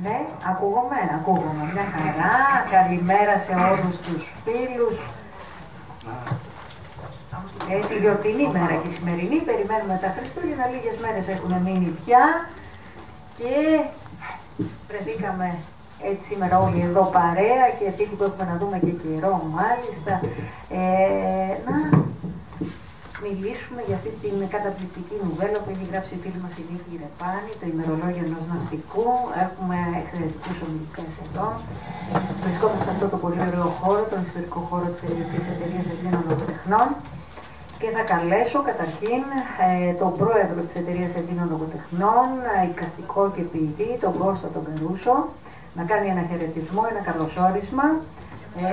Ναι, ακούγομαι, μια χαρά. Καλημέρα σε όλους τους φίλους. Έτσι, γιορτινή μέρα και η σημερινή. Περιμένουμε τα Χριστούγεννα, λίγες μέρες έχουν μείνει πια. Και βρεθήκαμε έτσι σήμερα όλοι εδώ παρέα και φίλοι που έχουμε να δούμε και καιρό μάλιστα. Να μιλήσουμε για αυτή την καταπληκτική νουβέλα που έχει γράψει η φίλη μας η Νίκη Ρεπάνη, το ημερολόγιο ενός ναυτικού. Έχουμε εξαιρετικούς ομιλητές εδώ. Βρισκόμαστε σε αυτό το πολύ ωραίο χώρο, τον ιστορικό χώρο της εταιρείας Ελλήνων Λογοτεχνών. Και θα καλέσω καταρχήν τον πρόεδρο της εταιρείας Ελλήνων Λογοτεχνών, εικαστικό και ποιητή, τον Κώστα τον Καρούσο, να κάνει ένα χαιρετισμό, ένα καλωσόρισμα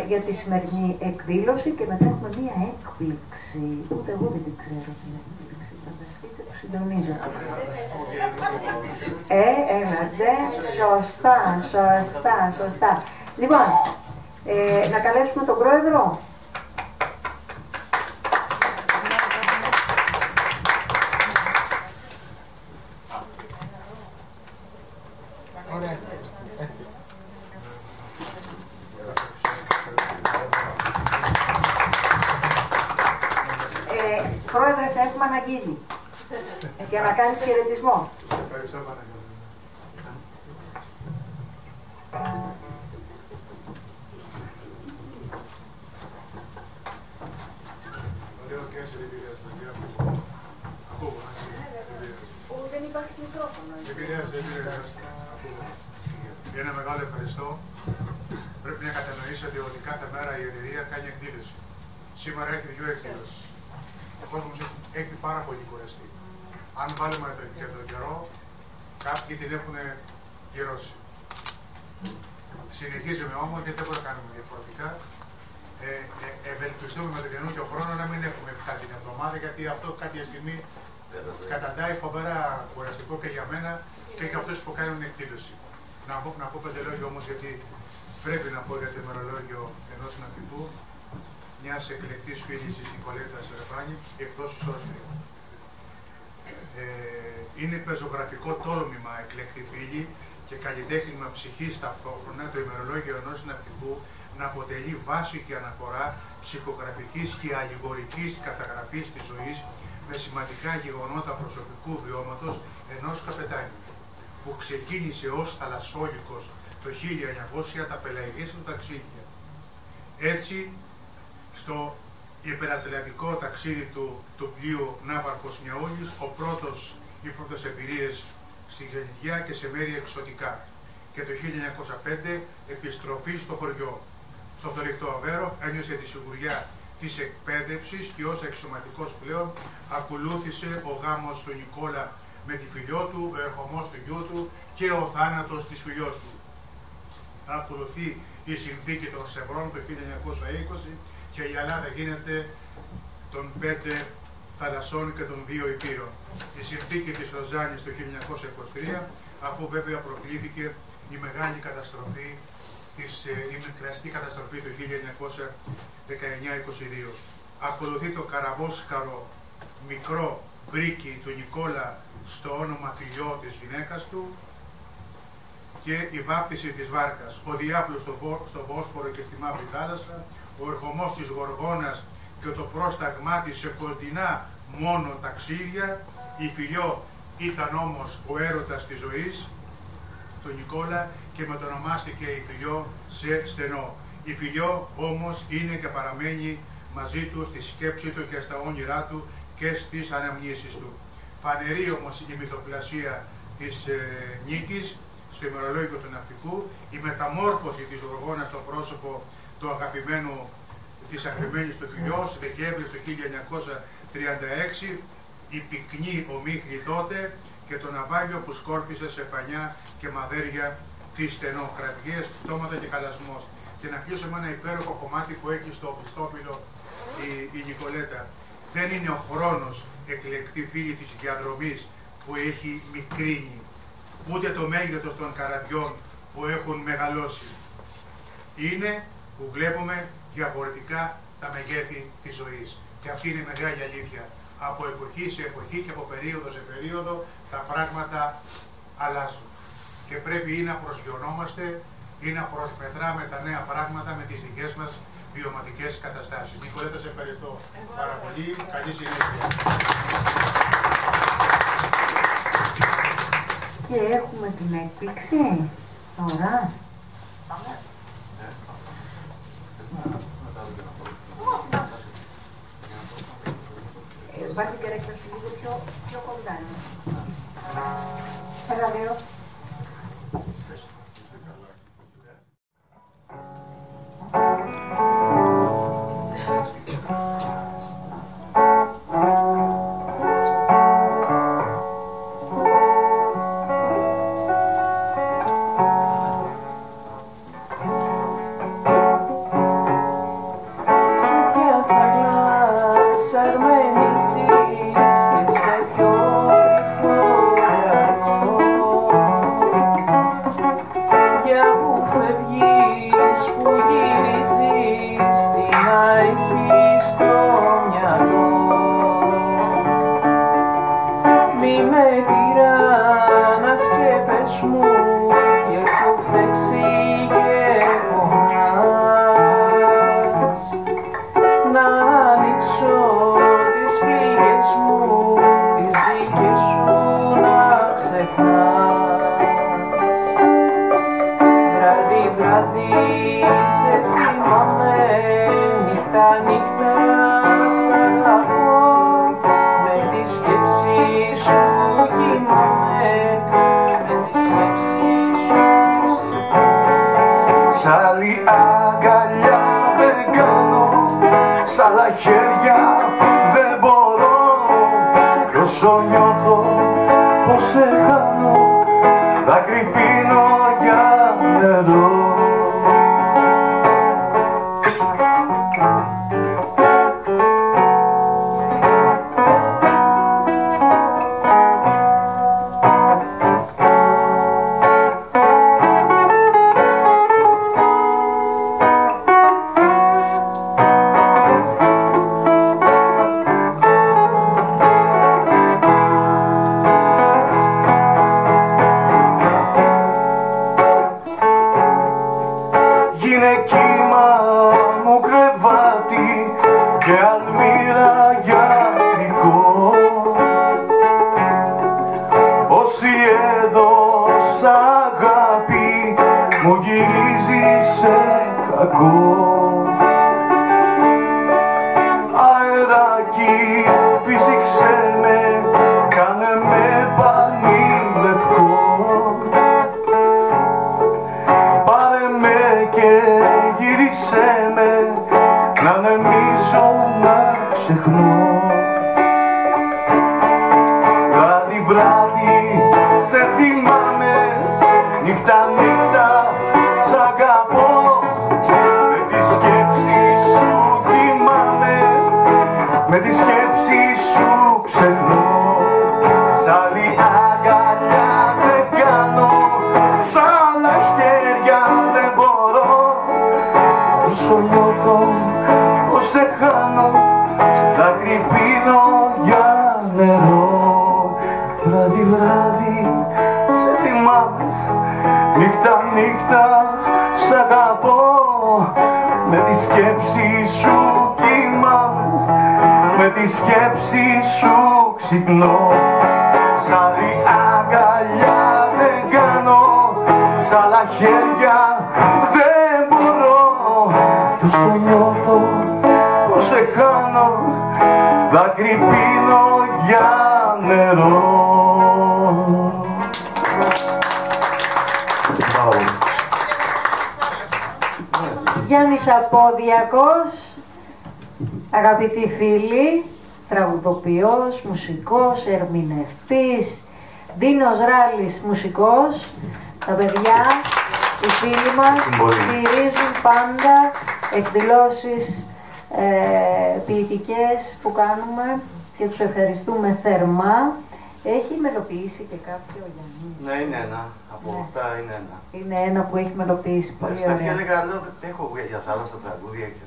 για τη σημερινή εκδήλωση και μετά έχουμε μία έκπληξη. Ούτε εγώ δεν την ξέρω την έκπληξη. Φανταστείτε, το συντονίζω. Έλατε, σωστά. Λοιπόν, να καλέσουμε τον πρόεδρο. Πρόεδρε, σε έχουμε αναγγείλει για να κάνεις χαιρετισμό. Ευχαριστώ, Παναγιώτη. Λέω και σε επηρεάζει, ακούγω. Δεν υπάρχει μικρόφωνο. Επηρεάζει. Ένα μεγάλο ευχαριστώ. Πρέπει να κατανοήσετε ότι κάθε μέρα η εταιρεία κάνει εκδήλωση. Σήμερα έχει δύο εκδηλώσεις. Ο κόσμος έχει πάρα πολύ κουραστεί. Αν βάλουμε και τον καιρό, κάποιοι την έχουν γερώσει. Συνεχίζουμε όμως γιατί δεν μπορούμε να κάνουμε διαφορετικά. Ευελπιστούμε με τον καινούργιο χρόνο να μην έχουμε πια την εβδομάδα, γιατί αυτό κάποια στιγμή καταντάει φοβερά κουραστικό και για μένα και για αυτούς που κάνουν εκδήλωση. Να πω 5 λόγια όμως, γιατί πρέπει να πω για το ημερολόγιο ενός ναυτικού, μιας εκλεκτής φίλης της Νικολέτας Ρεπάνη, εκτός της Όστρια. Είναι πεζογραφικό τόλμημα, εκλεκτή φίλη, και καλλιτέχνημα ψυχής ταυτόχρονα το ημερολόγιο ενός ναυτικού να αποτελεί βάση και αναφορά ψυχογραφικής και αλληγορικής καταγραφής της ζωής με σημαντικά γεγονότα προσωπικού βιώματος ενός καπετάνιου, που ξεκίνησε ως θαλασσόλικος το 1900 τα πελαγικές του ταξίδια. Έτσι, στο υπερατλαντικό ταξίδι του πλοίου Ναύαρχος Μιαούλης, οι πρώτες εμπειρίες στη Ξενιτιά και σε μέρη εξωτικά. Και το 1905 επιστροφή στο χωριό. Στο θωρηκτό Αβέρο ένιωσε τη σιγουριά της εκπαίδευσης και ως αξιωματικός πλέον ακολούθησε ο γάμος του Νικόλα με τη φιλιό του, ο ερχομός του γιού του και ο θάνατος της φιλιός του. Ακολουθεί η συνθήκη των Σευρών το 1920 και η Ελλάδα γίνεται των 5 θαλασσών και των 2 υπήρων. Η συνθήκη της Λοζάνης το 1923, αφού βέβαια προκλήθηκε η μεγάλη καταστροφή, η μικραστή καταστροφή του 1919-22. Ακολουθεί το καραβόσκαρο μικρό μπρίκι του Νικόλα στο όνομα φιλιό της γυναίκας του και η βάπτιση της βάρκας, ο διάπλος στο Βόσπορο και στη Μαύρη Θάλασσα, ο ερχομός της Γοργόνας και το πρόσταγμά της σε κοντινά μόνο ταξίδια. Η φιλιό ήταν όμως ο έρωτας της ζωής, τον Νικόλα, και μετονομάστηκε η φιλιό σε στενό. Η φιλιό όμως είναι και παραμένει μαζί του στη σκέψη του και στα όνειρά του και στις αναμνήσεις του. Φανερή όμως η μυθοπλασία της Νίκης στο ημερολόγιο του ναυτικού, η μεταμόρφωση της Γοργόνας στο πρόσωπο του αγαπημένου, της αγαπημένης του φιλιός, Δεκέμβρης του 1936, η πυκνή ομίχλη τότε και το ναυάγιο που σκόρπισε σε πανιά και μαδέρια της στενοκρατικές, πτώματα και χαλασμός. Και να κλείσω με ένα υπέροχο κομμάτι που έχει στο Χριστόφυλλο η Νικολέτα. Δεν είναι ο χρόνος, εκλεκτή φίλη της διαδρομής, που έχει μικρύνει, ούτε το μέγεθος των καραβιών που έχουν μεγαλώσει. Είναι που βλέπουμε διαφορετικά τα μεγέθη της ζωής. Και αυτή είναι μεγάλη αλήθεια. Από εποχή σε εποχή και από περίοδο σε περίοδο τα πράγματα αλλάζουν. και πρέπει ή να προσγειωνόμαστε ή να προσμετράμε τα νέα πράγματα με τις δικές μας βιωματικές καταστάσεις. Νικολέτα, σε ευχαριστώ πάρα πολύ. Καλή συνέχεια. Και έχουμε την έκπληξη τώρα. Πάμε. Υπάρχει και έκταση λίγο πιο κοντά. Εργαλείο. Γιάννης Απόδιακος, αγαπητοί φίλοι, τραγουδοποιός, μουσικός, ερμηνευτής, Ντίνος Ράλης, μουσικός. Τα παιδιά, οι φίλοι μας, στηρίζουν πάντα εκδηλώσεις ποιητικές που κάνουμε και τους ευχαριστούμε θερμά. Έχει μελοποιήσει και κάποιο Γιάννη. Ναι, είναι ένα. Από αυτά είναι ένα. Είναι ένα που έχει μελοποιήσει. Πολύ ωραία. Στα έλεγα, λέω, έχω για θάλασσα τραγούδια και...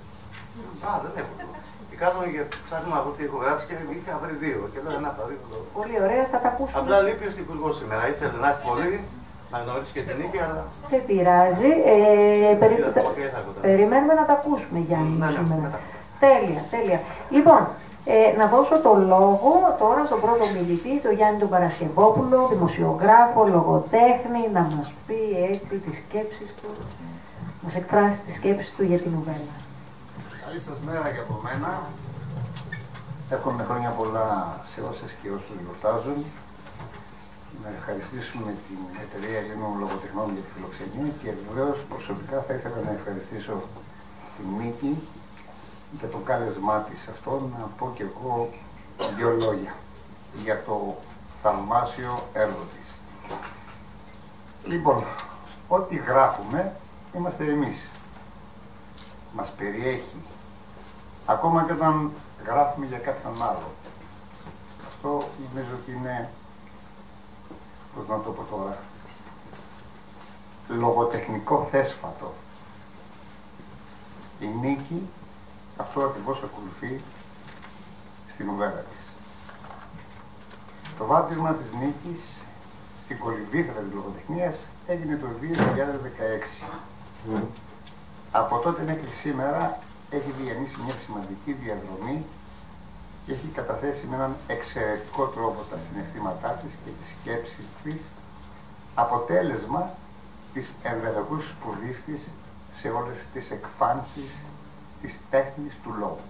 δεν έχω. Και κάθομαι και ψάχνω να βρω τι έχω γράψει και είχα βρει δύο. Και λέω ένα από τα δύο. Πολύ ωραία, θα τα ακούσουμε. Απλά λείπει ο Στυκουργός σήμερα. Ήθελε να έχει πολύ, Αναγνωρίζει και την νίκη, αλλά. Δεν πειράζει. Περιμένουμε να τα ακούσουμε, Γιάννη, σήμερα. Τέλεια, τέλεια. Λοιπόν, να δώσω το λόγο τώρα στον πρώτο μιλητή, τον Γιάννη τον Παρασκευόπουλο, δημοσιογράφο, λογοτέχνη, να μας πει έτσι τις σκέψεις του, μας εκφράσει τις σκέψεις του για την νουβέλα. Καλή σας μέρα και από μένα. Εύχομαι χρόνια πολλά σε όσες και όσους γιορτάζουν. Να ευχαριστήσουμε την Εταιρεία Ελλήνων Λογοτεχνών για τη φιλοξενία και βεβαίως προσωπικά θα ήθελα να ευχαριστήσω την Νίκη για το κάλεσμά της αυτό, να πω και εγώ δύο λόγια για το θαυμάσιο έργο της. Λοιπόν, ό,τι γράφουμε είμαστε εμείς. Μας περιέχει. Ακόμα και όταν γράφουμε για κάποιον άλλο. Αυτό νομίζω ότι είναι, πώς να το πω τώρα, λογοτεχνικό θέσφατο. Η Νίκη αυτό ακριβώς ακολουθεί στην νουβέλα της. Το βάπτισμα της Νίκης στην κολυμβήθρα της λογοτεχνίας έγινε το 2016. Από τότε μέχρι σήμερα έχει διανύσει μια σημαντική διαδρομή και έχει καταθέσει με έναν εξαιρετικό τρόπο τα συναισθήματά της και τις σκέψεις της, αποτέλεσμα της ενδελεχούς σπουδής της σε όλες τις εκφάνσεις της τέχνης του λόγου.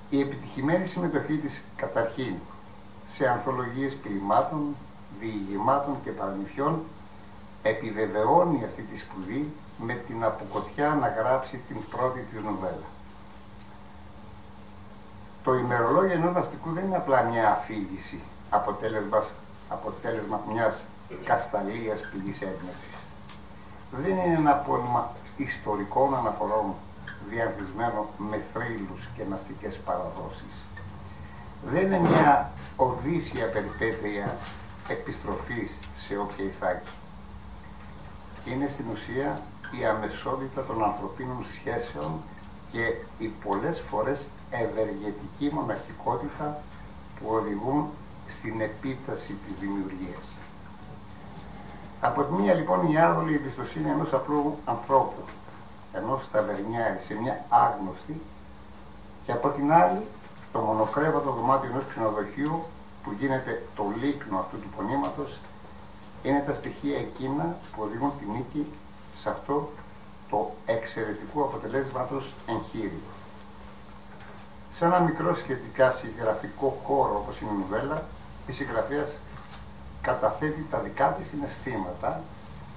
Η επιτυχημένη συμμετοχή της καταρχήν σε ανθολογίες ποιημάτων, διηγημάτων και παραμυθιών επιβεβαιώνει αυτή τη σπουδή με την αποκοτιά να γράψει την πρώτη της νουβέλα. Το ημερολόγιο ενός ναυτικού δεν είναι απλά μια αφήγηση, αποτέλεσμα μιας κασταλίας πηγής έμπνευσης. Δεν είναι ένα πόνημα ιστορικών αναφορών διανθισμένο με θρύλους και ναυτικές παραδόσεις. Δεν είναι μια οδύσσια περιπέτεια επιστροφής σε όποια ηθάκη. Είναι στην ουσία η αμεσότητα των ανθρωπίνων σχέσεων και η πολλές φορές ευεργετική μοναχικότητα που οδηγούν στην επίταση της δημιουργίας. Από τη μία λοιπόν η άδολη εμπιστοσύνη ενός απλού ανθρώπου, ενός ταβερνιάρη σε μια άγνωστη, και από την άλλη το μονοκρέβατο δωμάτιο ενός ξενοδοχείου που γίνεται το λίκνο αυτού του πονήματος, είναι τα στοιχεία εκείνα που οδηγούν τη Νίκη σε αυτό το εξαιρετικού αποτελέσματος εγχείριο. Σε ένα μικρό σχετικά συγγραφικό χώρο όπως είναι η νουβέλα, η συγγραφέας καταθέτει τα δικά της συναισθήματα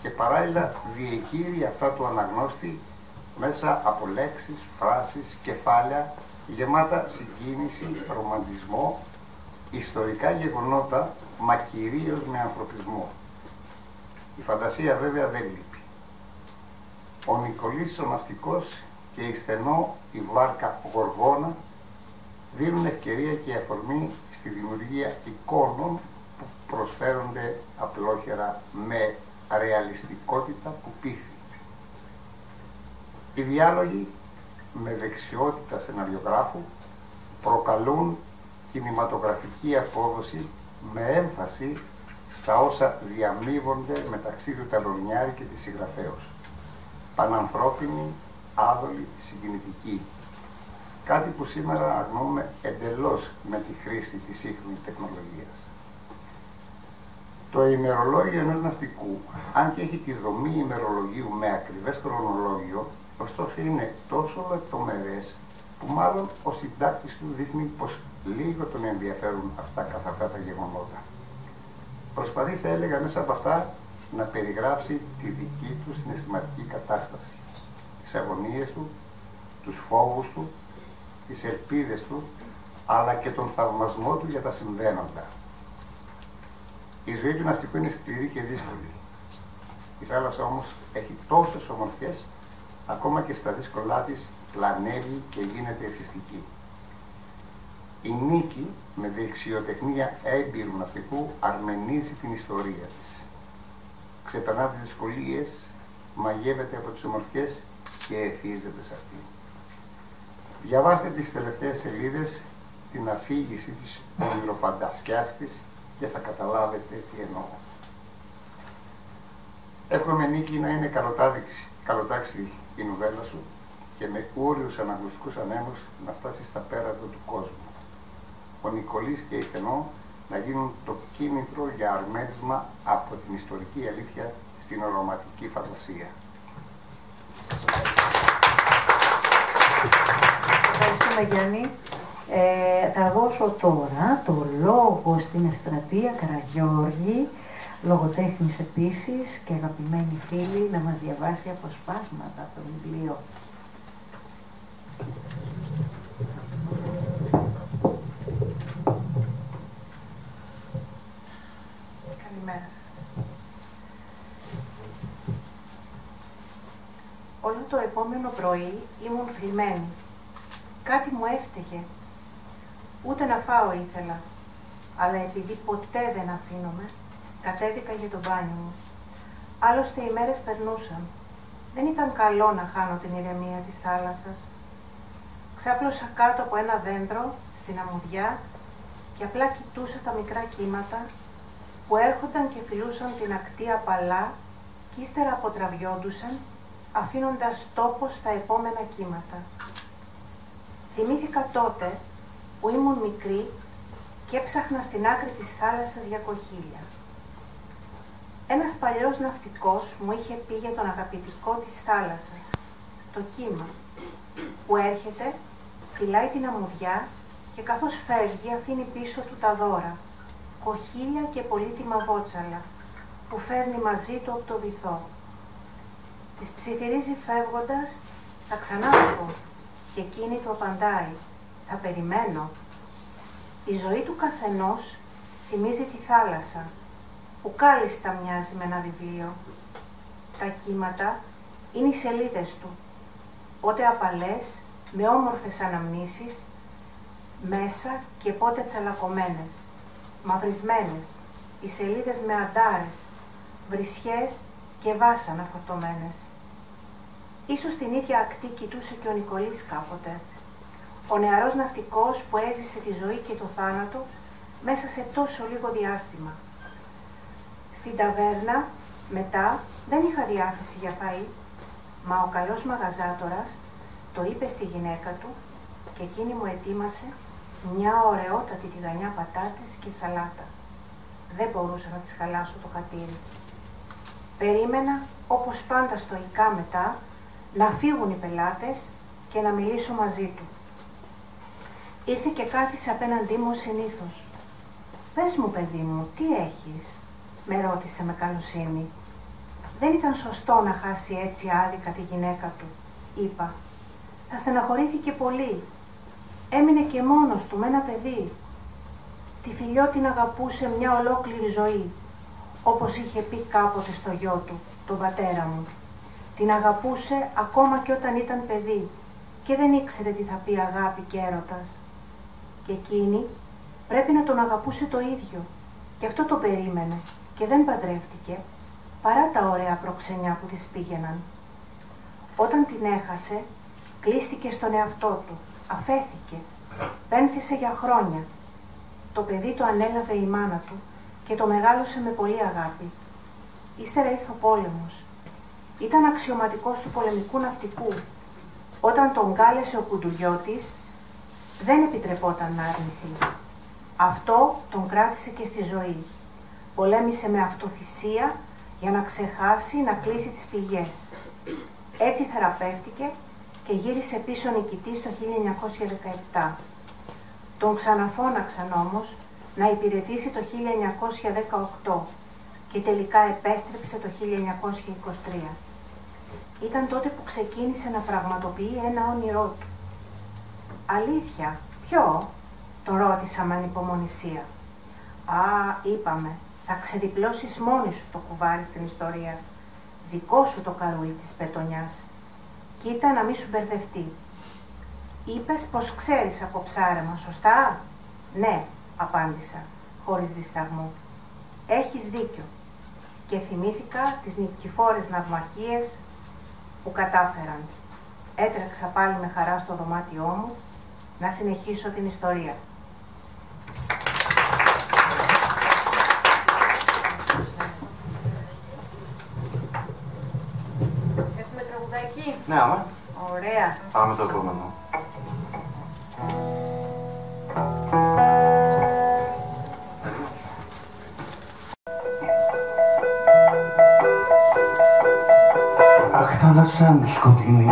και παράλληλα διεγείρει αυτά του αναγνώστη μέσα από λέξεις, φράσεις, κεφάλαια γεμάτα συγκίνηση, ρομαντισμό, ιστορικά γεγονότα, μα κυρίως με ανθρωπισμό. Η φαντασία βέβαια δεν λείπει. Ο Νικολής ο ναυτικός και η στενό η βάρκα Γοργόνα δίνουν ευκαιρία και αφορμή στη δημιουργία εικόνων που προσφέρονται απλόχερα με ρεαλιστικότητα που πείθει. Οι διάλογοι με δεξιότητα σεναριογράφου προκαλούν κινηματογραφική απόδοση με έμφαση στα όσα διαμείβονται μεταξύ του ταβερνιάρη και της συγγραφέως. Πανανθρώπινη, άδολη, συγκινητική. Κάτι που σήμερα αγνοούμε εντελώς με τη χρήση της σύγχρονης τεχνολογίας. Το ημερολόγιο ενός ναυτικού, αν και έχει τη δομή ημερολογίου με ακριβές χρονολόγιο, ωστόσο είναι τόσο λεπτομερές που μάλλον ο συντάκτης του δείχνει πως λίγο τον ενδιαφέρουν καθ' αυτά τα γεγονότα. Προσπαθεί, θα έλεγα, μέσα από αυτά να περιγράψει τη δική του συναισθηματική κατάσταση, τις αγωνίες του, τους φόβους του, τις ελπίδες του, αλλά και τον θαυμασμό του για τα συμβαίνοντα. Η ζωή του ναυτικού είναι σκληρή και δύσκολη. Η θάλασσα όμως έχει τόσες ομορφιές, ακόμα και στα δύσκολά της πλανεύει και γίνεται εθιστική. Η Νίκη, με δεξιοτεχνία έμπειρου ναυτικού, αρμενίζει την ιστορία της. Ξεπερνά τις δυσκολίες, μαγεύεται από τις ομορφιές και εθίζεται σε αυτή. Διαβάστε τις τελευταίες σελίδες την αφήγηση της ονειροφαντασιάς της και θα καταλάβετε τι εννοώ. Εύχομαι, Νίκη, να είναι καλοτάξι η νουβέλα σου και με ούριους αναγνωστικούς ανέμους να φτάσει στα πέρατα του κόσμου. Ο Νικολής και η Στενό να γίνουν το κίνητρο για αρμέρισμα από την ιστορική αλήθεια στην οροματική φαντασία. Ευχαριστούμε, Γιάννη. Θα δώσω τώρα το λόγο στην Ευστρατεία Καραγιώργη, λογοτέχνης επίσης και αγαπημένη φίλη, να μας διαβάσει αποσπάσματα από το βιβλίο. Καλημέρα σας. Όλο το επόμενο πρωί ήμουν θλιμμένη. Κάτι μου έφταιγε. Ούτε να φάω ήθελα, αλλά επειδή ποτέ δεν αφήνομαι, κατέβηκα για το μπάνιο μου. Άλλωστε οι μέρες περνούσαν. Δεν ήταν καλό να χάνω την ηρεμία της θάλασσας. Ξάπλωσα κάτω από ένα δέντρο, στην αμμουδιά, και απλά κοιτούσα τα μικρά κύματα που έρχονταν και φιλούσαν την ακτή απαλά και ύστερα αποτραβιόντουσαν, αφήνοντας τόπο στα επόμενα κύματα. Θυμήθηκα τότε που ήμουν μικρή και έψαχνα στην άκρη της θάλασσας για κοχύλια. Ένας παλιός ναυτικός μου είχε πει για τον αγαπητικό της θάλασσας, το κύμα, που έρχεται, φυλάει την αμμουδιά και καθώς φεύγει αφήνει πίσω του τα δώρα, κοχύλια και πολύτιμα βότσαλα, που φέρνει μαζί του από το βυθό. Της ψιθυρίζει φεύγοντας, θα ξανάρθω, και εκείνη του απαντάει, θα περιμένω. Η ζωή του καθενός θυμίζει τη θάλασσα, που κάλλιστα μοιάζει με ένα βιβλίο. Τα κύματα είναι οι σελίδες του, πότε απαλές, με όμορφες αναμνήσεις, μέσα και πότε τσαλακωμένες, μαυρισμένες, οι σελίδες με αντάρες, βρισιές και βάσανα φορτωμένες. Ίσως την ίδια ακτή κοιτούσε και ο Νικολής κάποτε, ο νεαρός ναυτικός που έζησε τη ζωή και το θάνατο μέσα σε τόσο λίγο διάστημα. Στην ταβέρνα, μετά, δεν είχα διάθεση για φαΐ, μα ο καλός μαγαζάτορας το είπε στη γυναίκα του και εκείνη μου ετοίμασε μια ωραιότατη τηγανιά πατάτες και σαλάτα. Δεν μπορούσα να της χαλάσω το χατήρι. Περίμενα, όπως πάντα στοικά μετά, να φύγουν οι πελάτες και να μιλήσω μαζί του. Ήρθε και κάθισε απέναντί μου συνήθως. «Πες μου, παιδί μου, τι έχεις?» με ρώτησε με καλοσύνη. «Δεν ήταν σωστό να χάσει έτσι άδικα τη γυναίκα του», είπα. «Θα στεναχωρήθηκε πολύ. Έμεινε και μόνος του με ένα παιδί. Τη φιλιό την αγαπούσε μια ολόκληρη ζωή, όπως είχε πει κάποτε στο γιο του, τον πατέρα μου. Την αγαπούσε ακόμα και όταν ήταν παιδί και δεν ήξερε τι θα πει αγάπη και έρωτας. Και εκείνη πρέπει να τον αγαπούσε το ίδιο. Και αυτό το περίμενε και δεν παντρεύτηκε, παρά τα ωραία προξενιά που της πήγαιναν. Όταν την έχασε, κλείστηκε στον εαυτό του, αφέθηκε, πένθησε για χρόνια. Το παιδί το ανέλαβε η μάνα του και το μεγάλωσε με πολύ αγάπη. Ύστερα ήρθε ο πόλεμος. Ήταν αξιωματικός του πολεμικού ναυτικού. Όταν τον κάλεσε ο κουντουριώτης, δεν επιτρεπόταν να αρνηθεί. Αυτό τον κράτησε και στη ζωή. Πολέμησε με αυτοθυσία για να ξεχάσει να κλείσει τις πληγές. Έτσι θεραπεύτηκε και γύρισε πίσω νικητής το 1917. Τον ξαναφώναξαν όμως να υπηρετήσει το 1918 και τελικά επέστρεψε το 1923. Ήταν τότε που ξεκίνησε να πραγματοποιεί ένα όνειρό του. «Αλήθεια, ποιο?» τον ρώτησα με ανυπομονησία. «Α, είπαμε, θα ξεδιπλώσεις μόνη σου το κουβάρι στην ιστορία. Δικό σου το καρούλι της πετονιάς. Κοίτα να μη σου μπερδευτεί». «Είπες πως ξέρεις από ψάρεμα, σωστά?» «Ναι», απάντησα, χωρίς δισταγμό. «Έχεις δίκιο». Και θυμήθηκα τις νικηφόρες ναυμαχίες που κατάφεραν. Έτρεξα πάλι με χαρά στο δωμάτιό μου να συνεχίσω την ιστορία. εκεί. Ναι, άμα. Ωραία. Πάμε το επόμενο. Αχ, θάλασσα μου σκοτεινή,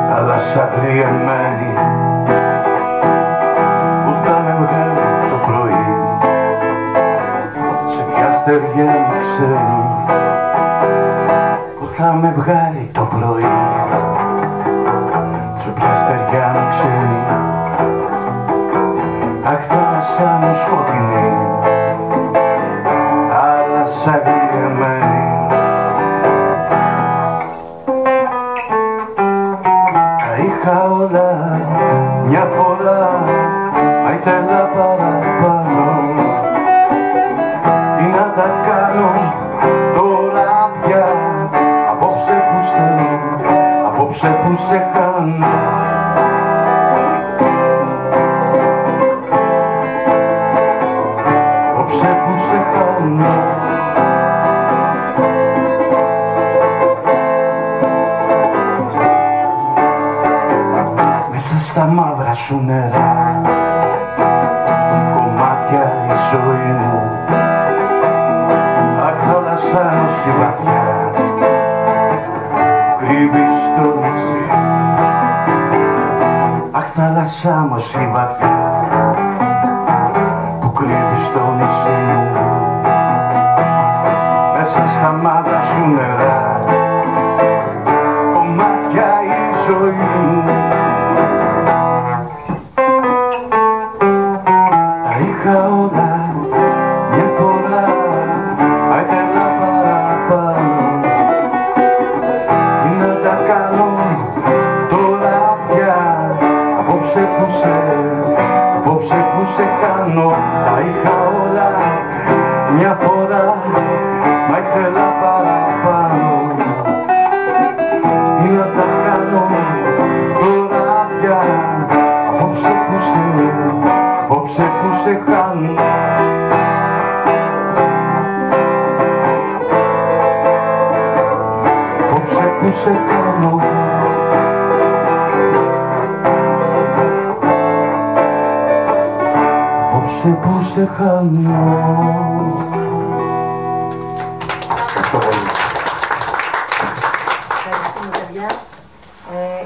θάλασσα κρυεμένη, που θα με βγάλει το πρωί, σε ποια στεριά μου ξένη, που θα με βγάλει το πρωί, σε ποια στεριά μου ξένη. Αχ, θάλασσα μου σκοτεινή, θάλασσα κρυεμένη, είχα όλα μια φορά, μα ήθελα παραπάνω. Τι να τα κάνω τώρα πια, απόψε που απόψε που σε κάνω. Απόψε που σε κάνω. Στα μαύρα σου νερά, κομμάτια η ζωή μου. Αχ, θάλασσα νοσή βαθιά, κρύβει στο νησί. Αχ, θάλασσα νοσή βαθιά, που κρύβει στο νησί μου. Μέσα στα μαύρα σου νερά, κομμάτια η ζωή μου. Είχα όλα μια φορά, μα ήθελα παραπάνω. Τι να τα κάνω τώρα πια, απόψε που σε κάνω. Τα είχα όλα μια φορά, μα ήθελα παραπάνω. Τι να τα κάνω τώρα πια, απόψε που σε κάνω. Απόψε που σε κάνω. Απόψε που σε κάνω. Ευχαριστούμε, παιδιά.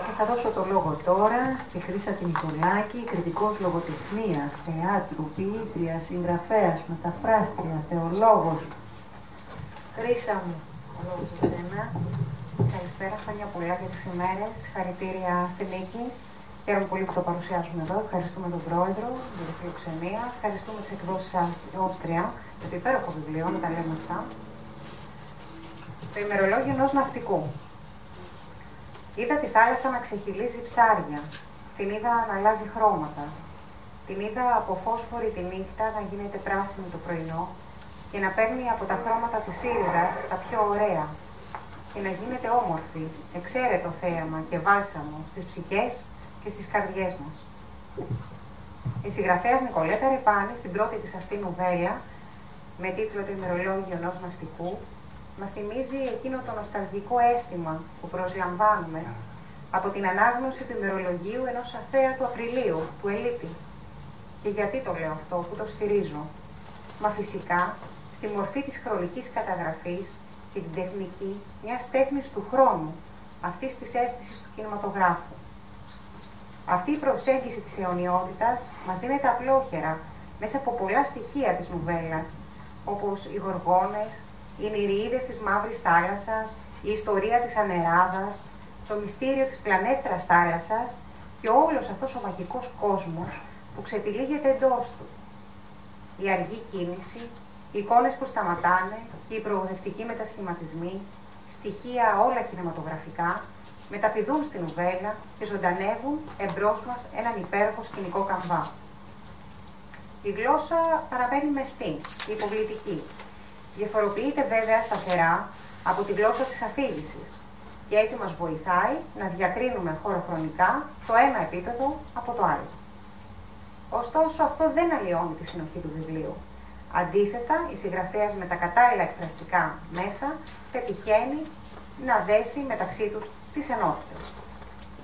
Και θα δώσω το λόγο τώρα στη Χρύσα την Νικολάκη, κριτικός λογοτεχνίας, θεάτρου, ποιήτρια, συγγραφέας, μεταφράστρια, θεολόγος. Χρύσα μου, ο λόγος σε σένα. Καλησπέρα, χρόνια πολλά για τις ημέρες. Χαρητήρια στη Νίκη. Χαίρομαι πολύ που το παρουσιάζουμε εδώ. Ευχαριστούμε τον πρόεδρο για τη φιλοξενία. Ευχαριστούμε τις εκδόσεις Όστρια για το υπέροχο βιβλίο, να τα λέμε αυτά. Το ημερολόγιο ενός ναυτικού. Είδα τη θάλασσα να ξεχυλίζει ψάρια. Την είδα να αλλάζει χρώματα. Την είδα από φόσφορη τη νύχτα να γίνεται πράσινη το πρωινό και να παίρνει από τα χρώματα της ήριδας τα πιο ωραία και να γίνεται όμορφη, εξαίρετο θέαμα και βάλσαμο στις ψυχές και στις καρδιές μας. Η συγγραφέας Νικολέτα Ρεπάνη στην πρώτη της αυτή νουβέλα με τίτλο «Το ημερολόγιο ενός ναυτικού» μας θυμίζει εκείνο το νοσταλγικό αίσθημα που προσλαμβάνουμε από την ανάγνωση του ημερολογίου ενός αθέατου Απριλίου, του Ελίτη. Και γιατί το λέω αυτό, που το στηρίζω? Μα φυσικά, στη μορφή της χρονικής καταγραφής και την τεχνική μιας τέχνης του χρόνου, αυτής της αίσθησης του κινηματογράφου. Αυτή η προσέγγιση της αιωνιότητας μας δίνεται απλόχερα μέσα από πολλά στοιχεία της νουβέλας, όπως οι γοργόνες, οι νηριίδες της Μαύρης Θάλασσας, η ιστορία της Ανεράδας, το μυστήριο της πλανέφτρας θάλασσας και όλος αυτός ο μαγικός κόσμος που ξετυλίγεται εντός του. Η αργή κίνηση, οι εικόνες που σταματάνε και οι προοδευτικοί μετασχηματισμοί, στοιχεία όλα κινηματογραφικά, μεταπηδούν στην νουβέλα και ζωντανεύουν εμπρός μας έναν υπέροχο σκηνικό καμβά. Η γλώσσα παραμένει μεστή, υποβλητική. Διαφοροποιείται βέβαια σταθερά από τη γλώσσα της αφήγησης και έτσι μας βοηθάει να διακρίνουμε χωροχρονικά το ένα επίπεδο από το άλλο. Ωστόσο, αυτό δεν αλλοιώνει τη συνοχή του βιβλίου. Αντίθετα, η συγγραφέας με τα κατάλληλα εκφραστικά μέσα πετυχαίνει να δέσει μεταξύ τους τις ενότητες.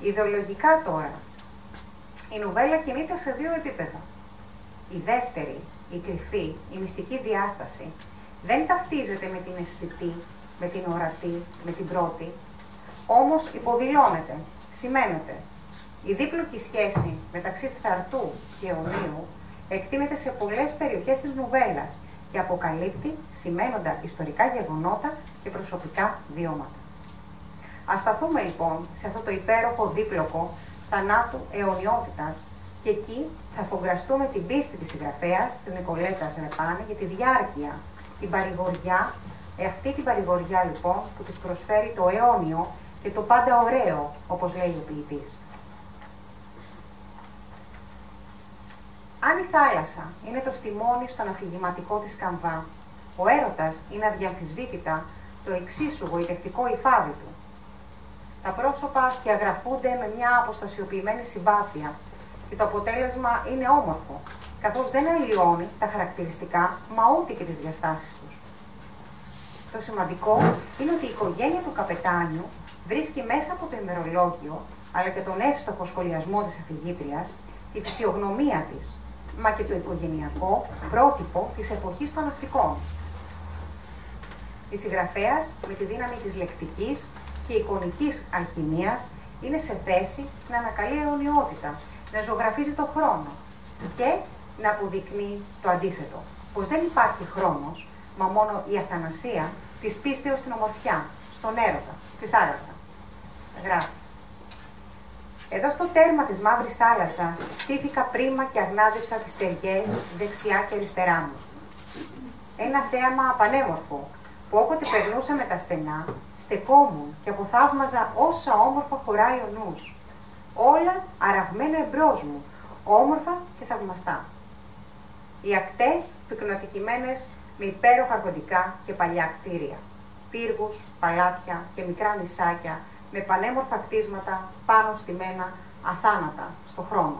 Ιδεολογικά τώρα, η νουβέλα κινείται σε δύο επίπεδα. Η δεύτερη, η κρυφή, η μυστική διάσταση, δεν ταυτίζεται με την αισθητή, με την ορατή, με την πρώτη, όμως υποδηλώνεται, σημαίνεται. Η δίπλοκη σχέση μεταξύ φθαρτού και αιωνίου εκτείνεται σε πολλές περιοχές της νουβέλας και αποκαλύπτει σημαίνοντα ιστορικά γεγονότα και προσωπικά βιώματα. Ας σταθούμε λοιπόν σε αυτό το υπέροχο δίπλοκο θανάτου αιωνιότητας και εκεί θα αφογκραστούμε την πίστη της συγγραφέας, της Νικολέτας Ρεπάνη, για τη διάρκεια, την παρηγοριά, αυτή την παρηγοριά λοιπόν που της προσφέρει το αιώνιο και το πάντα ωραίο, όπως λέει ο ποιητής. Αν η θάλασσα είναι το στιμόνι στον αφηγηματικό της καμβά, ο έρωτας είναι αδιαμφισβήτητα το εξίσου γοητευτικό υφάδι του. Τα πρόσωπα σκιαγραφούνται με μια αποστασιοποιημένη συμπάθεια και το αποτέλεσμα είναι όμορφο, καθώς δεν αλλοιώνει τα χαρακτηριστικά, μα ούτε και τις διαστάσεις τους. Το σημαντικό είναι ότι η οικογένεια του καπετάνιου βρίσκει μέσα από το ημερολόγιο, αλλά και τον εύστοχο σχολιασμό της αφηγήτριας, τη φυσιογνωμία της, μα και το οικογενειακό πρότυπο της εποχής των ναυτικών. Η συγγραφέας, με τη δύναμη της λεκτικής και εικονικής αλχημίας, είναι σε θέση να ανακαλεί αιωνιότητα, να ζωγραφίζει το χρόνο και να αποδεικνύει το αντίθετο, πως δεν υπάρχει χρόνος, μα μόνο η αθανασία της πίστεως στην ομορφιά, στον έρωτα, στη θάλασσα. Γράφει. Εδώ στο τέρμα της μαύρης θάλασσας στήθηκα πρίμα και αγνάδεψα τις τεριές δεξιά και αριστερά μου. Ένα θέαμα απανέμορφο που όποτε περνούσα με τα στενά, στεκόμουν και αποθαύμαζα όσα όμορφα χωράει ο νους. Όλα αραγμένα εμπρός μου, όμορφα και θαυμαστά. Οι ακτές πυκνοτικημένες με υπέροχα αρχοντικά και παλιά κτίρια, πύργους, παλάτια και μικρά νησάκια με πανέμορφα κτίσματα πάνω στημένα αθάνατα στο χρόνο.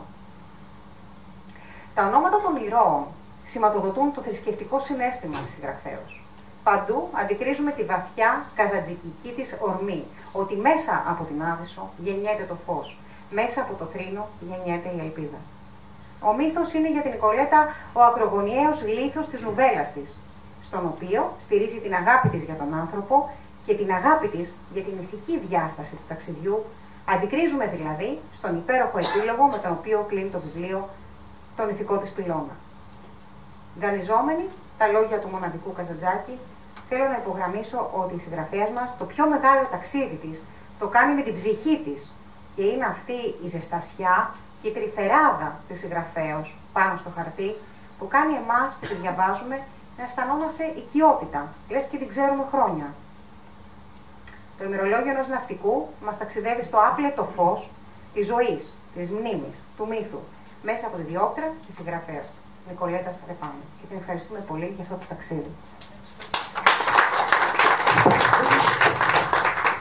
Τα ονόματα των ηρώων σηματοδοτούν το θρησκευτικό συναίσθημα της συγγραφέως. Παντού αντικρίζουμε τη βαθιά καζατζικική της ορμή, ότι μέσα από την Άβυσσο γεννιέται το φως, μέσα από το θρήνο γεννιέται η ελπίδα. Ο μύθος είναι για την Νικολέτα ο ακρογωνιαίος λίθος της νουβέλας της, στον οποίο στηρίζει την αγάπη της για τον άνθρωπο και την αγάπη της για την ηθική διάσταση του ταξιδιού. Αντικρίζουμε δηλαδή στον υπέροχο επίλογο με τον οποίο κλείνει το βιβλίο τον ηθικό της πυλώνα. Δανειζόμενοι τα λόγια του μοναδικού Καζαντζάκη, θέλω να υπογραμμίσω ότι η συγγραφέας μας το πιο μεγάλο ταξίδι της το κάνει με την ψυχή της και είναι αυτή η ζεστασιά και η τρυφεράδα της συγγραφέως πάνω στο χαρτί που κάνει εμάς που τη διαβάζουμε να αισθανόμαστε οικειότητα, λες και την ξέρουμε χρόνια. Το ημερολόγιο ενός ναυτικού μας ταξιδεύει στο άπλετο φως της ζωής, της μνήμης, του μύθου, μέσα από τη διόπτρα της συγγραφέας του, Νικολέτας Ρεπάνη. Και την ευχαριστούμε πολύ για αυτό το ταξίδι.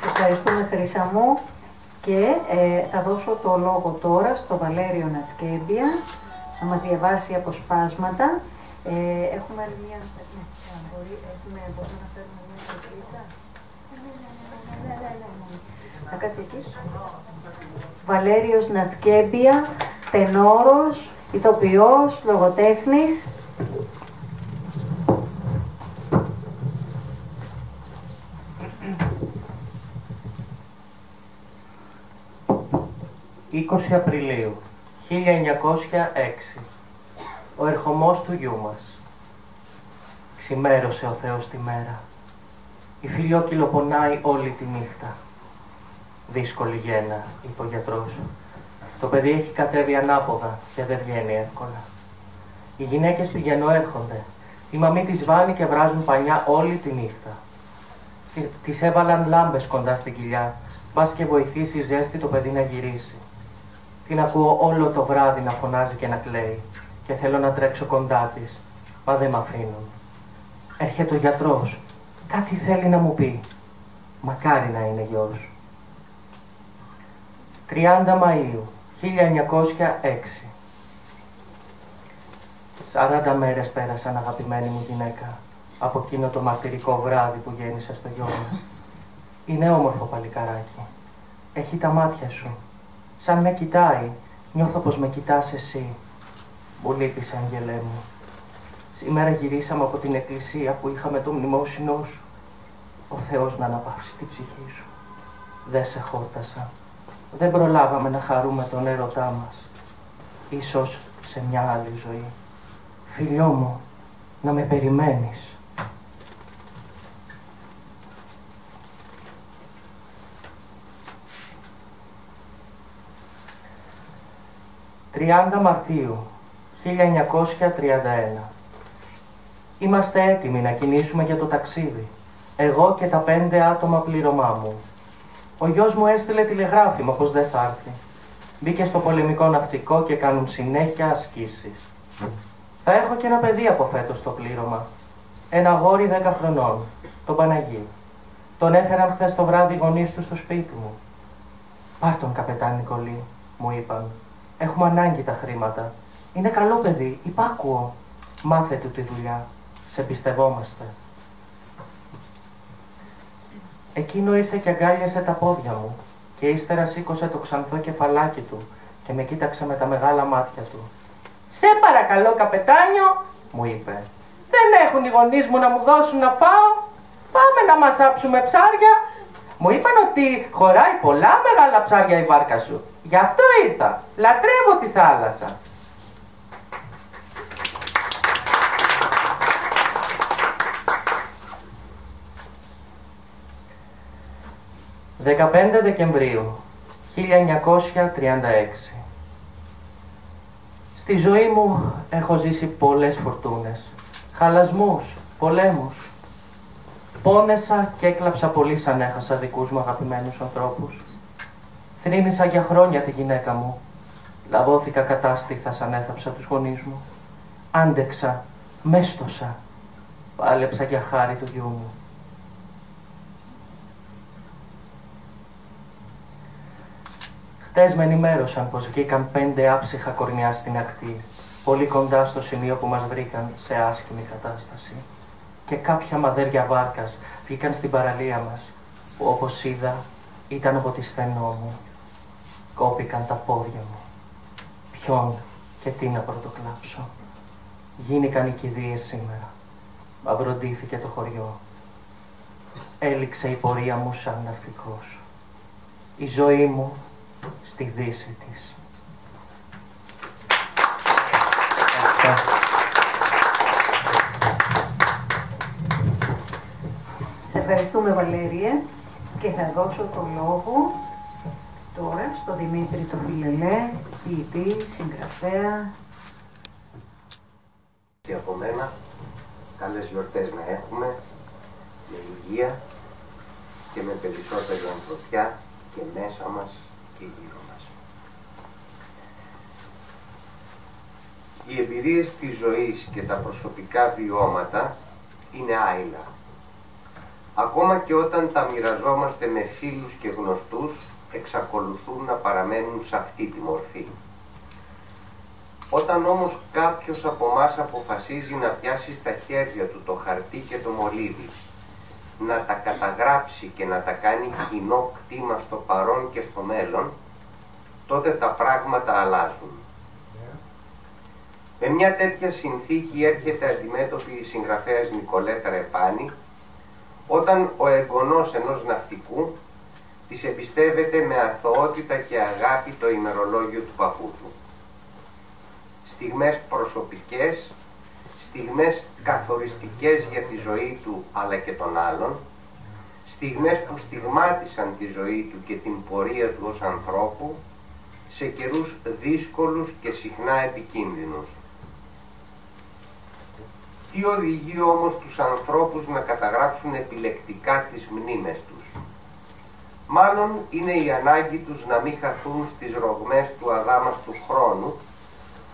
Ευχαριστούμε, Χρύσα μου. Και θα δώσω το λόγο τώρα στο Βαλέριο Νατσκέμπια να μας διαβάσει αποσπάσματα. Έχουμε άλλη μια... Μπορεί να φέρουμε μια σελίδα. Θα κάτσει εκεί. Βαλέριος Νατσκέμπια, τενόρος, ηθοποιός, λογοτέχνης. «20 Απριλίου 1906. Ο ερχομός του γιού μας. Ξημέρωσε ο Θεός τη μέρα. Η Φιλιόκυλο πονάει όλη τη νύχτα. Δύσκολη γέννα, είπε ο γιατρός. Το παιδί έχει κατέβει ανάποδα και δεν βγαίνει εύκολα. Οι γυναίκες πηγαίνουν έρχονται. Η μαμή της βάνει και βράζουν πανιά όλη τη νύχτα. Της έβαλαν λάμπες κοντά στην κοιλιά, πας και βοηθήσει η ζέστη το παιδί να γυρίσει. Την ακούω όλο το βράδυ να φωνάζει και να κλαίει και θέλω να τρέξω κοντά της, μα δεν μ' αφήνουν. Έρχεται ο γιατρός, κάτι θέλει να μου πει. Μακάρι να είναι γιος. 30 Μαΐου 1906. 40 μέρες πέρασαν, αγαπημένη μου γυναίκα, από εκείνο το μαρτυρικό βράδυ που γέννησα στο γιο μας. Είναι όμορφο παλικαράκι. Έχει τα μάτια σου. Σαν με κοιτάει, νιώθω πως με κοιτάς εσύ. Μου λείπεις, άγγελέ μου. Σήμερα γυρίσαμε από την εκκλησία που είχαμε το μνημόσυνό σου. Ο Θεός να αναπαύσει την ψυχή σου. Δεν σε χόρτασα. Δεν προλάβαμε να χαρούμε τον έρωτά μας. Ίσως σε μια άλλη ζωή. Φιλιό μου, να με περιμένεις. «30 Μαρτίου 1931. Είμαστε έτοιμοι να κινήσουμε για το ταξίδι. Εγώ και τα 5 άτομα πλήρωμά μου. Ο γιος μου έστειλε τηλεγράφημα πως δεν θα έρθει. Μπήκε στο πολεμικό ναυτικό και κάνουν συνέχεια ασκήσεις. Θα έχω και ένα παιδί από φέτος στο πλήρωμα. Ένα αγόρι 10 χρονών, τον Παναγί. Τον έφεραν χθες το βράδυ οι γονείς του στο σπίτι μου. Πάρ' τον, καπετάν Νικολή, μου είπαν. Έχουμε ανάγκη τα χρήματα. Είναι καλό παιδί, υπάκουο. Μάθε του τη δουλειά. Σε εμπιστευόμαστε. Εκείνο ήρθε και αγκάλιασε τα πόδια μου και ύστερα σήκωσε το ξανθό κεφαλάκι του και με κοίταξε με τα μεγάλα μάτια του. «Σε παρακαλώ, καπετάνιο», μου είπε, «δεν έχουν οι γονείς μου να μου δώσουν να φάω. Πάμε να μασάψουμε ψάρια». Μου είπαν ότι χωράει πολλά μεγάλα ψάρια η βάρκα σου. Γι' αυτό ήρθα. Λατρεύω τη θάλασσα. 15 Δεκεμβρίου 1936. Στη ζωή μου έχω ζήσει πολλές φορτούνες, χαλασμούς, πολέμους. Πόνεσα και έκλαψα πολύ σαν έχασα δικούς μου αγαπημένους ανθρώπους. Θρήνησα για χρόνια τη γυναίκα μου. Λαβώθηκα κατάστηθα σαν έθαψα τους γονείς μου. Άντεξα, μέστοσα. Πάλεψα για χάρη του γιού μου. Χτες με ενημέρωσαν πως βγήκαν 5 άψυχα κορμιά στην ακτή, πολύ κοντά στο σημείο που μας βρήκαν σε άσχημη κατάσταση. Και κάποια μαδέρια βάρκας βγήκαν στην παραλία μας, που όπως είδα ήταν από τη στενό μου. Κόπηκαν τα πόδια μου. Ποιον και τι να πρωτοκλάψω. Γίνηκαν οι κηδείες σήμερα. Μαυροντήθηκε το χωριό. Έληξε η πορεία μου σαν ναυτικός. Η ζωή μου στη δύση της. Σε ευχαριστούμε, Βαλέριε, και θα δώσω το λόγο τώρα στο Δημήτρη το Φιλελέ, ποιητή, συγγραφέα. Και από μένα, καλές γιορτές να έχουμε, με υγεία και με περισσότερη ανθρωπιά και μέσα μας και γύρω μας. Οι εμπειρίες της ζωής και τα προσωπικά βιώματα είναι άειλα. Ακόμα και όταν τα μοιραζόμαστε με φίλους και γνωστούς, εξακολουθούν να παραμένουν σε αυτή τη μορφή. Όταν όμως κάποιος από εμάς αποφασίζει να πιάσει στα χέρια του το χαρτί και το μολύβι, να τα καταγράψει και να τα κάνει κοινό κτήμα στο παρόν και στο μέλλον, τότε τα πράγματα αλλάζουν. Με μια τέτοια συνθήκη έρχεται αντιμέτωπη η συγγραφέας Νικολέτα Ρεπάνη, όταν ο εγγονός ενός ναυτικού της εμπιστεύεται με αθωότητα και αγάπη το ημερολόγιο του παππού του. Στιγμές προσωπικές, στιγμές καθοριστικές για τη ζωή του αλλά και των άλλων, στιγμές που στιγμάτισαν τη ζωή του και την πορεία του ως ανθρώπου σε καιρούς δύσκολους και συχνά επικίνδυνους. Τι οδηγεί όμως τους ανθρώπους να καταγράψουν επιλεκτικά τις μνήμες τους? Μάλλον είναι η ανάγκη τους να μην χαθούν στις ρογμές του αδάμαστου χρόνου,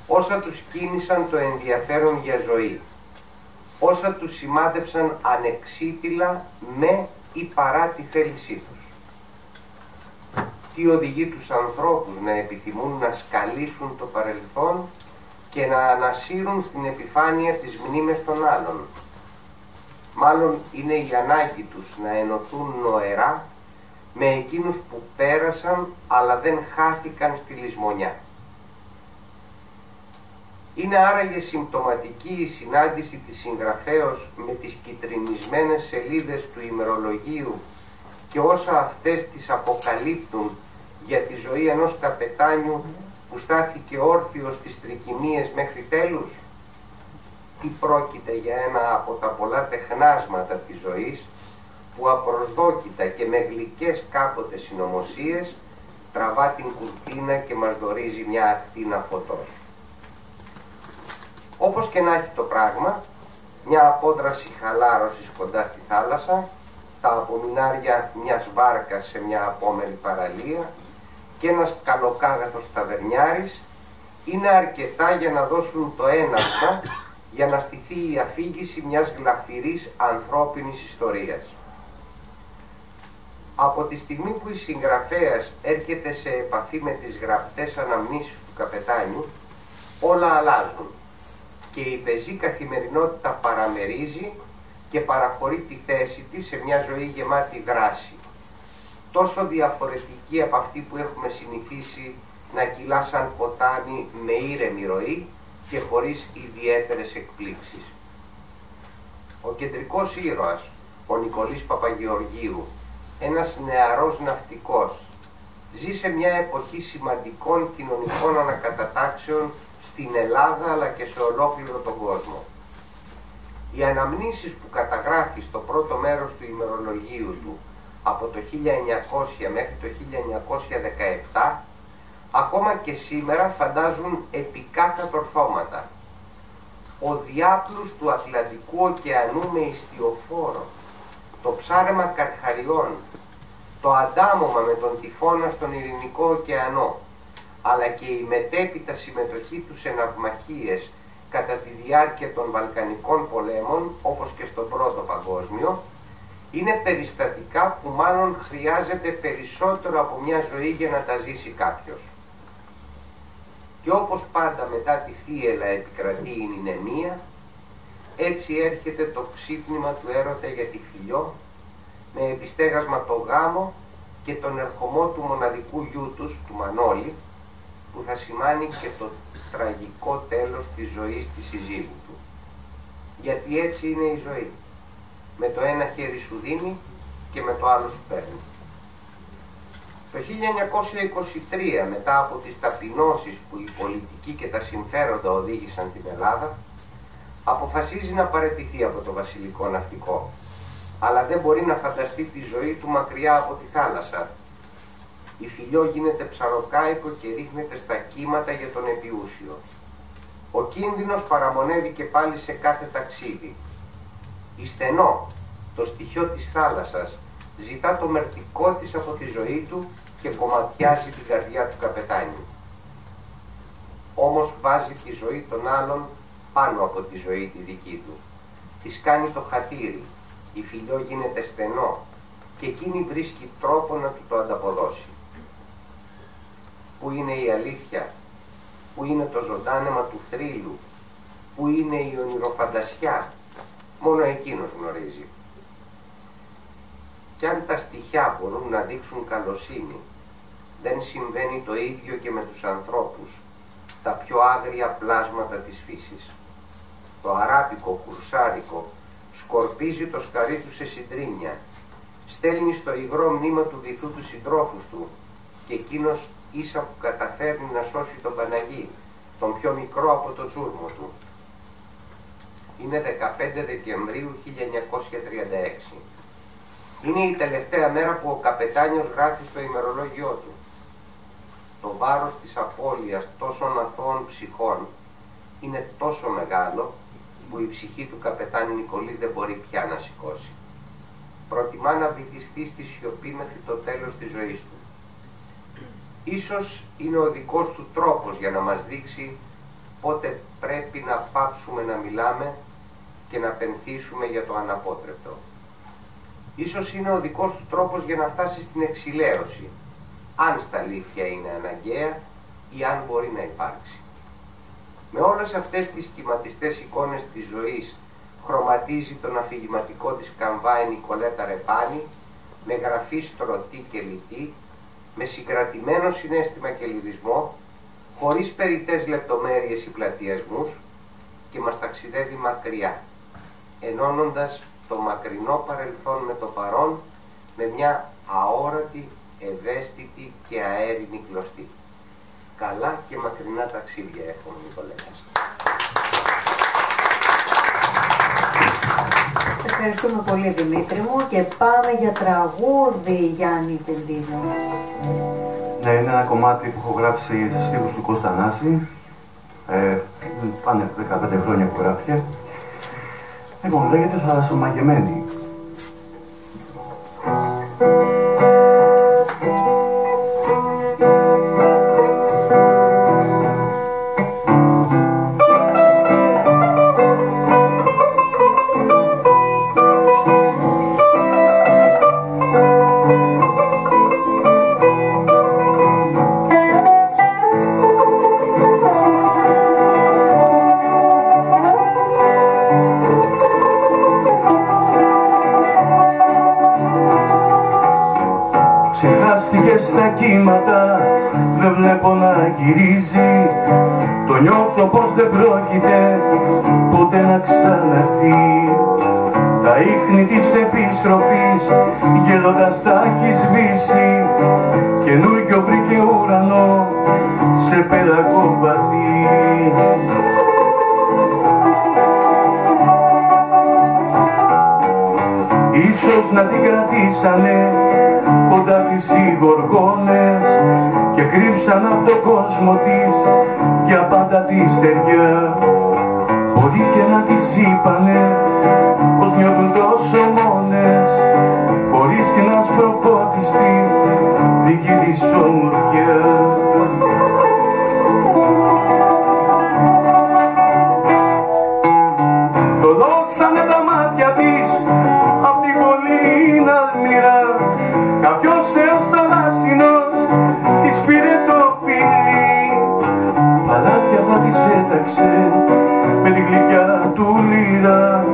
όσα τους κίνησαν το ενδιαφέρον για ζωή, όσα τους σημάδεψαν ανεξίτηλα με ή παρά τη θέλησή τους. Τι οδηγεί τους ανθρώπους να επιθυμούν να σκαλίσουν το παρελθόν και να ανασύρουν στην επιφάνεια τις μνήμες των άλλων? Μάλλον είναι η ανάγκη τους να ενωθούν νοερά με εκείνους που πέρασαν αλλά δεν χάθηκαν στη λησμονιά. Είναι άραγε συμπτωματική η συνάντηση της συγγραφέως με τις κιτρινισμένες σελίδες του ημερολογίου και όσα αυτές τις αποκαλύπτουν για τη ζωή ενός καπετάνιου που στάθηκε όρθιος στις τρικυμίες μέχρι τέλους? Τι πρόκειται για ένα από τα πολλά τεχνάσματα της ζωής που απροσδόκητα και με γλυκές κάποτε συνωμοσίες τραβά την κουρτίνα και μας δωρίζει μια ακτίνα φωτός. Όπως και να έχει το πράγμα, μια απόδραση χαλάρωσης κοντά στη θάλασσα, τα απομεινάρια μιας βάρκας σε μια απόμερη παραλία και ένας καλοκάγαθος ταβερνιάρης είναι αρκετά για να δώσουν το έναυσμα για να στηθεί η αφήγηση μιας γλαφυρής ανθρώπινης ιστορίας. Από τη στιγμή που η συγγραφέας έρχεται σε επαφή με τις γραπτές αναμνήσεις του καπετάνιου, όλα αλλάζουν και η πεζή καθημερινότητα παραμερίζει και παραχωρεί τη θέση της σε μια ζωή γεμάτη δράση, τόσο διαφορετική από αυτή που έχουμε συνηθίσει να κυλά σαν ποτάμι με ήρεμη ροή και χωρίς ιδιαίτερες εκπλήξεις. Ο κεντρικός ήρωας, ο Νικολής Παπαγεωργίου, ένας νεαρός ναυτικός, ζει σε μια εποχή σημαντικών κοινωνικών ανακατατάξεων στην Ελλάδα αλλά και σε ολόκληρο τον κόσμο. Οι αναμνήσεις που καταγράφει στο πρώτο μέρος του ημερολογίου του από το 1900 μέχρι το 1917, ακόμα και σήμερα φαντάζουν επικά κατορθώματα. Ο διάπλους του Ατλαντικού ωκεανού με ιστιοφόρο, το ψάρεμα καρχαριών, το αντάμωμα με τον τυφώνα στον Ειρηνικό ωκεανό, αλλά και η μετέπειτα συμμετοχή του σε ναυμαχίες κατά τη διάρκεια των Βαλκανικών πολέμων, όπως και στον Πρώτο Παγκόσμιο, είναι περιστατικά που μάλλον χρειάζεται περισσότερο από μια ζωή για να τα ζήσει κάποιος. Και όπως πάντα μετά τη θύελλα επικρατεί η νηνεμία, έτσι έρχεται το ξύπνημα του έρωτα για τη Φιλιό, με επιστέγασμα το γάμο και τον ερχομό του μοναδικού γιού τους, του Μανώλη, που θα σημάνει και το τραγικό τέλος της ζωής της συζύγου του. Γιατί έτσι είναι η ζωή. Με το ένα χέρι σου δίνει και με το άλλο σου παίρνει. Το 1923, μετά από τις ταπεινώσεις που η πολιτική και τα συμφέροντα οδήγησαν την Ελλάδα, αποφασίζει να παραιτηθεί από το βασιλικό ναυτικό, αλλά δεν μπορεί να φανταστεί τη ζωή του μακριά από τη θάλασσα. Η Φιλιό γίνεται ψαροκάικο και ρίχνεται στα κύματα για τον επιούσιο. Ο κίνδυνος παραμονεύει και πάλι σε κάθε ταξίδι. Η στενό, το στοιχείο της θάλασσας, ζητά το μερτικό της από τη ζωή του και κομματιάζει την καρδιά του καπετάνιου. Όμως βάζει τη ζωή των άλλων πάνω από τη ζωή τη δική του. Της κάνει το χατήρι, η Φιλιό γίνεται στενό και εκείνη βρίσκει τρόπο να του το ανταποδώσει. Πού είναι η αλήθεια, πού είναι το ζωντάνεμα του θρύλου, πού είναι η ονειροφαντασιά, μόνο εκείνος γνωρίζει. Κι αν τα στοιχιά μπορούν να δείξουν καλοσύνη, δεν συμβαίνει το ίδιο και με τους ανθρώπους, τα πιο άγρια πλάσματα της φύσης. Το αράπικο κουρσάρικο σκορπίζει το σκαρί του σε συντρίμμια, στέλνει στο υγρό μνήμα του βυθού του συντρόφους του και εκείνος ίσα που καταφέρνει να σώσει τον Παναγί, τον πιο μικρό από το τσούρμο του. Είναι 15 Δεκεμβρίου 1936. Είναι η τελευταία μέρα που ο καπετάνιος γράφει στο ημερολόγιό του. Το βάρος της απώλειας τόσων αθώων ψυχών είναι τόσο μεγάλο που η ψυχή του καπετάνιου Νικολή δεν μπορεί πια να σηκώσει. Προτιμά να βυθιστεί στη σιωπή μέχρι το τέλος της ζωής του. Ίσως είναι ο δικός του τρόπος για να μας δείξει πότε πρέπει να πάψουμε να μιλάμε και να πενθήσουμε για το αναπότρεπτο. Ίσως είναι ο δικός του τρόπος για να φτάσει στην εξηλαίωση, αν στα αλήθεια είναι αναγκαία ή αν μπορεί να υπάρξει. Με όλες αυτές τις σχηματιστές εικόνες της ζωής χρωματίζει τον αφηγηματικό της καμβά η Νικολέτα Ρεπάνη, με γραφή στρωτή και λιτή, με συγκρατημένο συναίσθημα και λυρισμό, χωρίς περιττές λεπτομέρειες ή πλατιασμούς, και μας ταξιδεύει μακριά, ενώνοντας το μακρινό παρελθόν με το παρόν, με μια αόρατη, ευαίσθητη και αέρινη κλωστή. Καλά και μακρινά ταξίδια εύχομαι, Νικολέτα. Σε ευχαριστούμε πολύ, Δημήτρη μου, και πάμε για τραγούδι, Γιάννη Τεντίδη. Ναι, είναι ένα κομμάτι που έχω γράψει στους στίχους του Κώστα Νάση. Πάνε 15 χρόνια που γράφτηκε. Λοιπόν, λέγεται Θαλασσομαγεμένη. Στα κύματα δεν βλέπω να γυρίζει, το νιώθω πως δεν πρόκειται ποτέ να ξαναρθεί. Τα ίχνη της επιστροφής γελώντας τα έχει σβήσει, καινούριο βρήκε ουρανό σε πέλαγο βαθύ. Ίσως να την κρατήσανε κοντά τις οι γοργόνες και κρύψαν από τον κόσμο της για πάντα τη στεριά. Μπορεί και να της είπανε πως νιώθουν τόσο μόνες, χωρίς την ασπροφώτιστη δική της ομορφιά. Θολώσανε τα μάτια της απ' την πολύ αλμυρά, κάποιος θεός θαλάσσινος της πήρε το φιλί. Παλάτια θα της έταξε με τη γλυκιά του λύρα,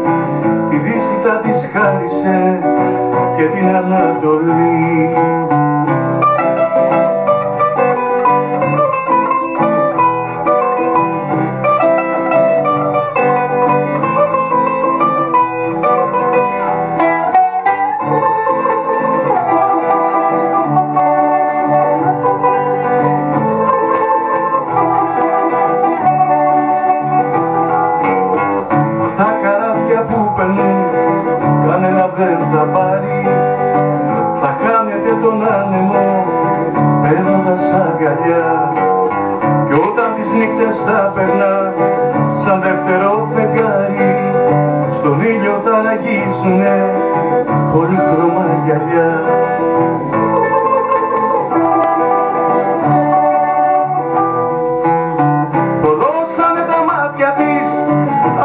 τη δύση θα της χάρισε και την Ανατολή. Θα πάρει, θα χάνεται τον άνεμο παίρνοντας αγκαλιά, κι όταν τις νύχτες θα περνά σαν δεύτερο φεγγάρι, στον ήλιο θα ραγίσουνε πολύχρωμα γυαλιά. Θολώσανε τα μάτια της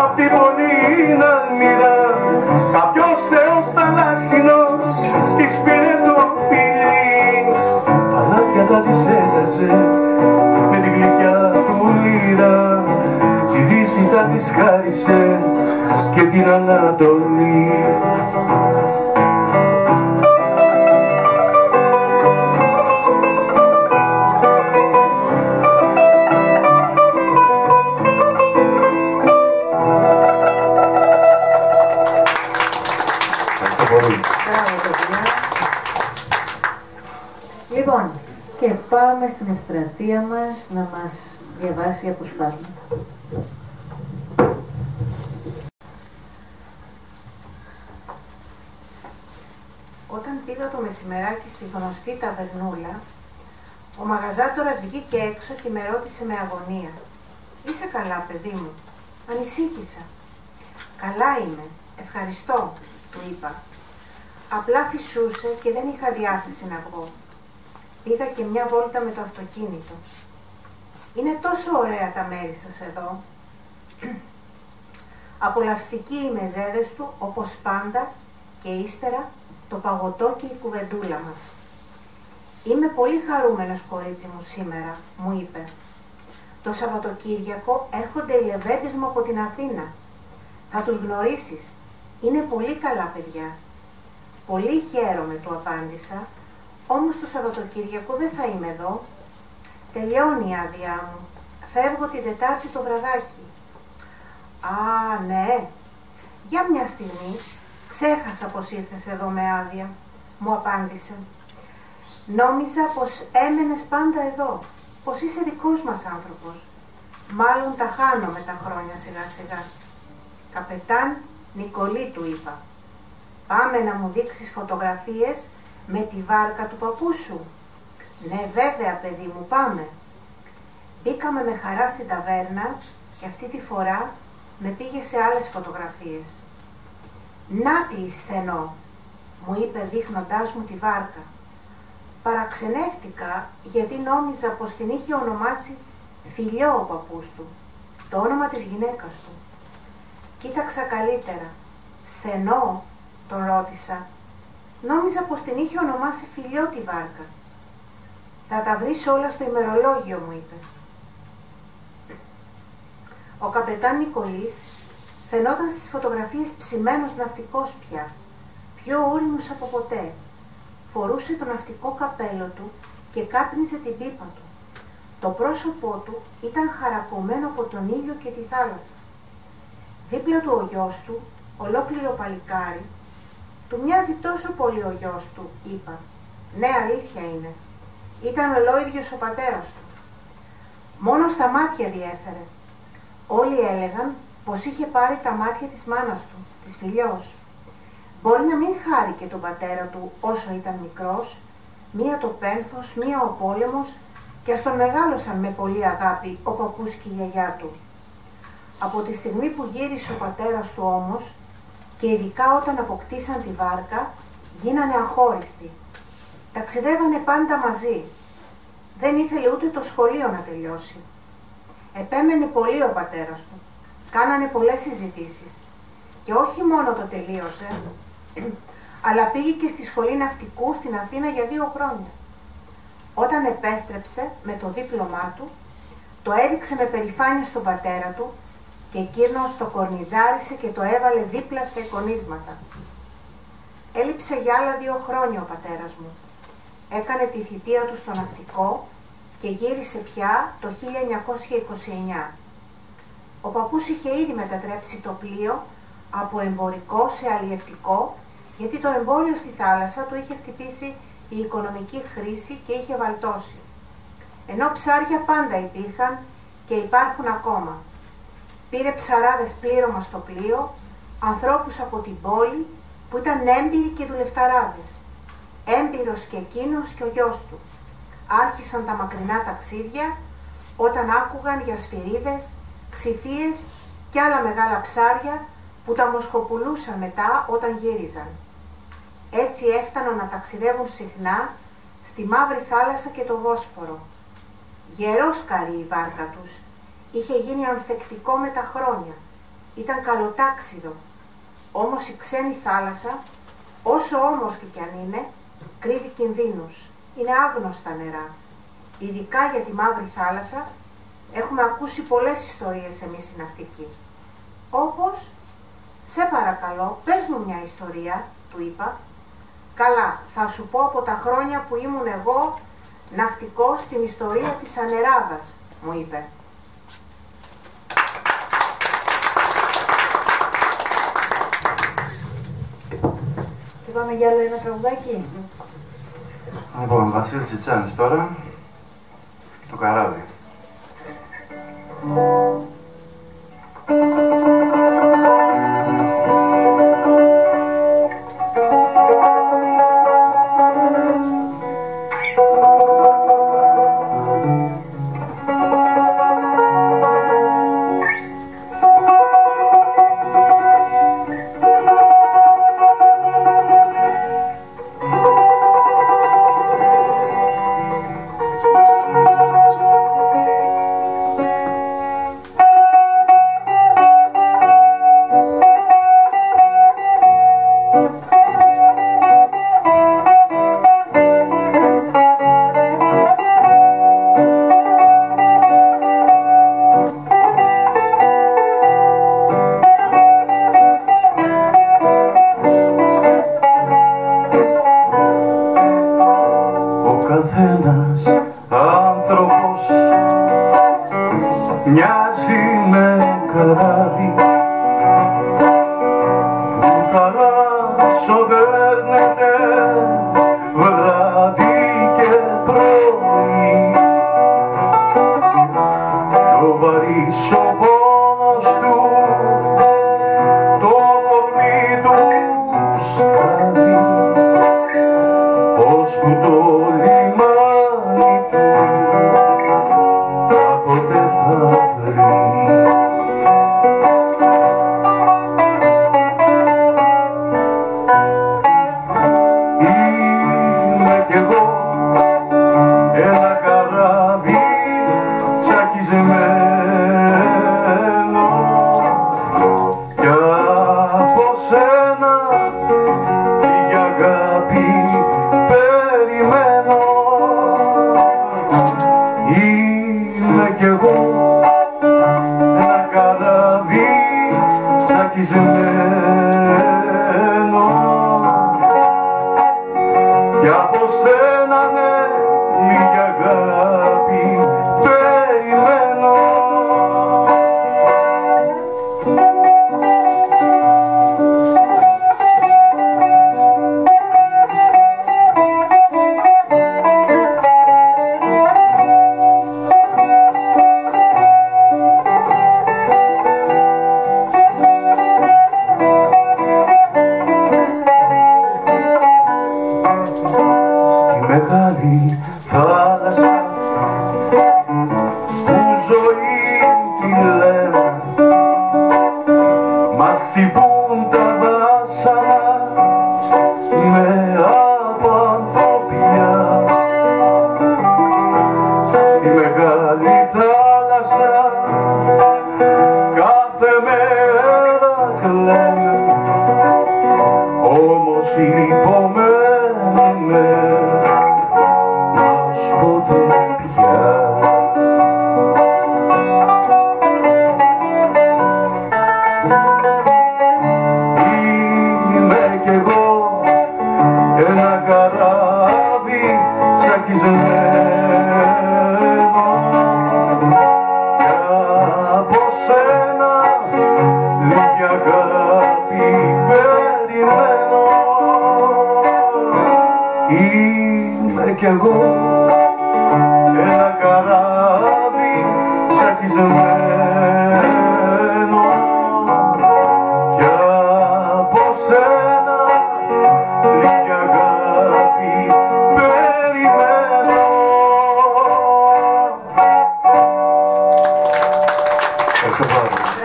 απ' την πολύ αλμυρά, κάποιος θεός θαλάσσινος της πήρε το φιλί. Παλάτια θα της έτασε με τη γλυκιά του λύρα, τη δύση θα της χάρισε και την Ανατολή. Λοιπόν, και πάμε στην εστρατεία μας να μας διαβάσει αποσπάσματα. Όταν πήγα το μεσημεράκι στη γνωστή ταβερνούλα, ο μαγαζάτορας βγήκε έξω και με ρώτησε με αγωνία: «Είσαι καλά, παιδί μου?» Ανησύχησα. «Καλά είμαι, ευχαριστώ», του είπα. Απλά φυσούσε και δεν είχα διάθεση να βγω. Πήγα και μια βόλτα με το αυτοκίνητο. «Είναι τόσο ωραία τα μέρη σας εδώ». Απολαυστικοί οι μεζέδες του, όπως πάντα, και ύστερα το παγωτό και η κουβεντούλα μας. «Είμαι πολύ χαρούμενος, κορίτσι μου, σήμερα», μου είπε. «Το Σαββατοκύριακο έρχονται οι λεβέντες μου από την Αθήνα. Θα τους γνωρίσεις. Είναι πολύ καλά παιδιά». «Πολύ χαίρομαι», του απάντησα, «όμως το Σαββατοκύριακο δεν θα είμαι εδώ. Τελειώνει η άδειά μου. Φεύγω τη Δετάρτη το βραδάκι». «Α, ναι. Για μια στιγμή, ξέχασα πως ήρθες εδώ με άδεια», μου απάντησε. «Νόμιζα πως έμενες πάντα εδώ, πως είσαι δικός μας άνθρωπος. Μάλλον τα χάνω με τα χρόνια σιγά σιγά». «Καπετάν Νικολή», του είπα, «πάμε να μου δείξεις φωτογραφίες με τη βάρκα του παππού σου». «Ναι, βέβαια, παιδί μου, πάμε». Μπήκαμε με χαρά στην ταβέρνα και αυτή τη φορά με πήγε σε άλλες φωτογραφίες. «Να τη, Σθενό», μου είπε δείχνοντάς μου τη βάρκα. Παραξενεύτηκα γιατί νόμιζα πως την είχε ονομάσει Φιλιό ο παππούς του, το όνομα της γυναίκας του. Κοίταξα καλύτερα. «Σθενό», τον ρώτησα. «Νόμιζα πως την είχε ονομάσει Φιλιό τη βάρκα». «Θα τα βρεις όλα στο ημερολόγιο», μου είπε. Ο καπετάν Νικολής φαινόταν στις φωτογραφίες ψημένος ναυτικός πια, πιο ώριμος από ποτέ. Φορούσε το ναυτικό καπέλο του και κάπνιζε την πίπα του. Το πρόσωπό του ήταν χαρακωμένο από τον ήλιο και τη θάλασσα. Δίπλα του ο γιος του, ολόκληρο παλικάρι. «Του μοιάζει τόσο πολύ ο γιος του», είπα. «Ναι, αλήθεια είναι. Ήταν ολόιδιος ο πατέρας του. Μόνο στα μάτια διέφερε. Όλοι έλεγαν πως είχε πάρει τα μάτια της μάνας του, της Φιλιός. Μπορεί να μην χάρηκε τον πατέρα του όσο ήταν μικρός, μία το πένθος, μία ο πόλεμος, και ας τον μεγάλωσαν με πολύ αγάπη ο παππούς και η γιαγιά του. Από τη στιγμή που γύρισε ο πατέρας του όμως, και ειδικά όταν αποκτήσαν τη βάρκα, γίνανε αχώριστοι. Ταξιδεύανε πάντα μαζί. Δεν ήθελε ούτε το σχολείο να τελειώσει. Επέμενε πολύ ο πατέρας του. Κάνανε πολλές συζητήσεις. Και όχι μόνο το τελείωσε, αλλά πήγε και στη σχολή ναυτικού στην Αθήνα για 2 χρόνια. Όταν επέστρεψε με το δίπλωμά του, το έδειξε με περηφάνεια στον πατέρα του και εκείνος το κορνιζάρισε και το έβαλε δίπλα στα εικονίσματα. Έλειψε για άλλα 2 χρόνια ο πατέρας μου. Έκανε τη θητεία του στο ναυτικό και γύρισε πια το 1929. Ο παππούς είχε ήδη μετατρέψει το πλοίο από εμπορικό σε αλλιευτικό, γιατί το εμπόριο στη θάλασσα του είχε χτυπήσει η οικονομική χρήση και είχε βαλτώσει. Ενώ ψάρια πάντα υπήρχαν και υπάρχουν ακόμα. Πήρε ψαράδες πλήρωμα στο πλοίο, ανθρώπους από την πόλη που ήταν έμπειροι και δουλευταράδες. Έμπειρος και εκείνος και ο γιος του. Άρχισαν τα μακρινά ταξίδια όταν άκουγαν για σφυρίδες, ξυφίες και άλλα μεγάλα ψάρια που τα μοσχοπουλούσαν μετά όταν γύριζαν. Έτσι έφταναν να ταξιδεύουν συχνά στη Μαύρη Θάλασσα και το Βόσπορο. Γερόσκαρη η βάρκα τους. Είχε γίνει ανθεκτικό με τα χρόνια. Ήταν καλοτάξιδο. Όμως η ξένη θάλασσα, όσο όμορφη κι αν είναι, κρύβει κινδύνους. Είναι άγνωστα νερά. Ειδικά για τη Μαύρη Θάλασσα έχουμε ακούσει πολλές ιστορίες εμείς οι ναυτικοί. Όπως, «Σε παρακαλώ, πες μου μια ιστορία», του είπα. «Καλά, θα σου πω από τα χρόνια που ήμουν εγώ ναυτικός την ιστορία της Ανεράδας», μου είπε. Και πάμε για άλλο ένα τραγουδάκι. Λοιπόν, Βασίλης Τσιτσάνης τώρα, το καράβι. μοιάζει με καράβι που χαράσοδέρνεται βράδυ και πρωί. Το βαρύς ο πόνος του, το κορμί του σκάβει, ώσπου το λιμάνι του κάποτε θα βρει. Είμαι κι εγώ ένα καράβι τσακισμένο κι από σένα η αγάπη περιμένω. Είμαι κι εγώ ένα καράβι τσακισμένο κι από σένα ναι λίγη αγάπη περιμένω. Στη μεγάλη θάλασσα που ζωή τη λένε μας χτυπούν τα βάσανα με απανθρωπιά. Στη μεγάλη θάλασσα κάθε μέρα κλαίνε, όμως υπομένουμε μας ποτέ πια. Είμαι κι εγώ ένα καράβι τσακισμένο κι από σένα λίγη αγάπη περιμένω. Είμαι κι εγώ ένα καράβι τσακισμένο κι από σένα λίγη αγάπη περιμένω. Ευχαριστώ πάρα πολύ.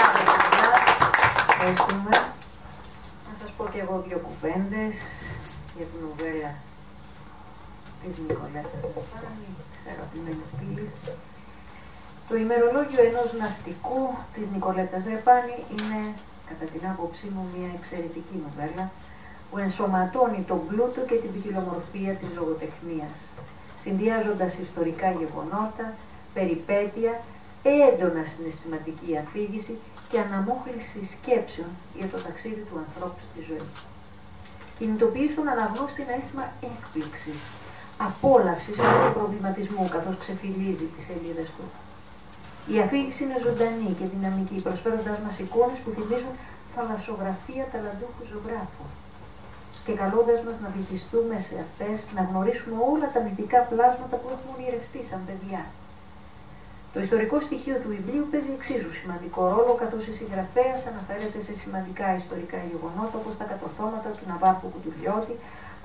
Ευχαριστούμε. Να σας πω και εγώ δύο κουβέντες για την νουβέλα της Νικολέτας Ρεπάνη, της αγαπημένης φίλης. Το ημερολόγιο ενός ναυτικού της Νικολέτας Ρεπάνη είναι, κατά την άποψή μου, μια εξαιρετική νουβέλα που ενσωματώνει τον πλούτο και την ποικιλομορφία της λογοτεχνίας, συνδυάζοντας ιστορικά γεγονότα, περιπέτεια, έντονα συναισθηματική αφήγηση και αναμόχληση σκέψεων για το ταξίδι του ανθρώπου στη ζωή. Κινητοποιεί στον αναγνώστη ένα αίσθημα έκπληξης, απόλαυσης και του προβληματισμού καθώς ξεφυλίζει τις σελίδες του. Η αφήγηση είναι ζωντανή και δυναμική, προσφέροντας μας εικόνες που θυμίζουν θαλασσογραφία ταλαντούχου ζωγράφου και καλώντας μας να βυθιστούμε σε αυτές, να γνωρίσουμε όλα τα μυθικά πλάσματα που έχουμε ονειρευτεί σαν παιδιά. Το ιστορικό στοιχείο του βιβλίου παίζει εξίσου σημαντικό ρόλο, καθώς η συγγραφέας αναφέρεται σε σημαντικά ιστορικά γεγονότα όπως τα κατορθώματα του Ναβάρχου Κουτουβιώτη,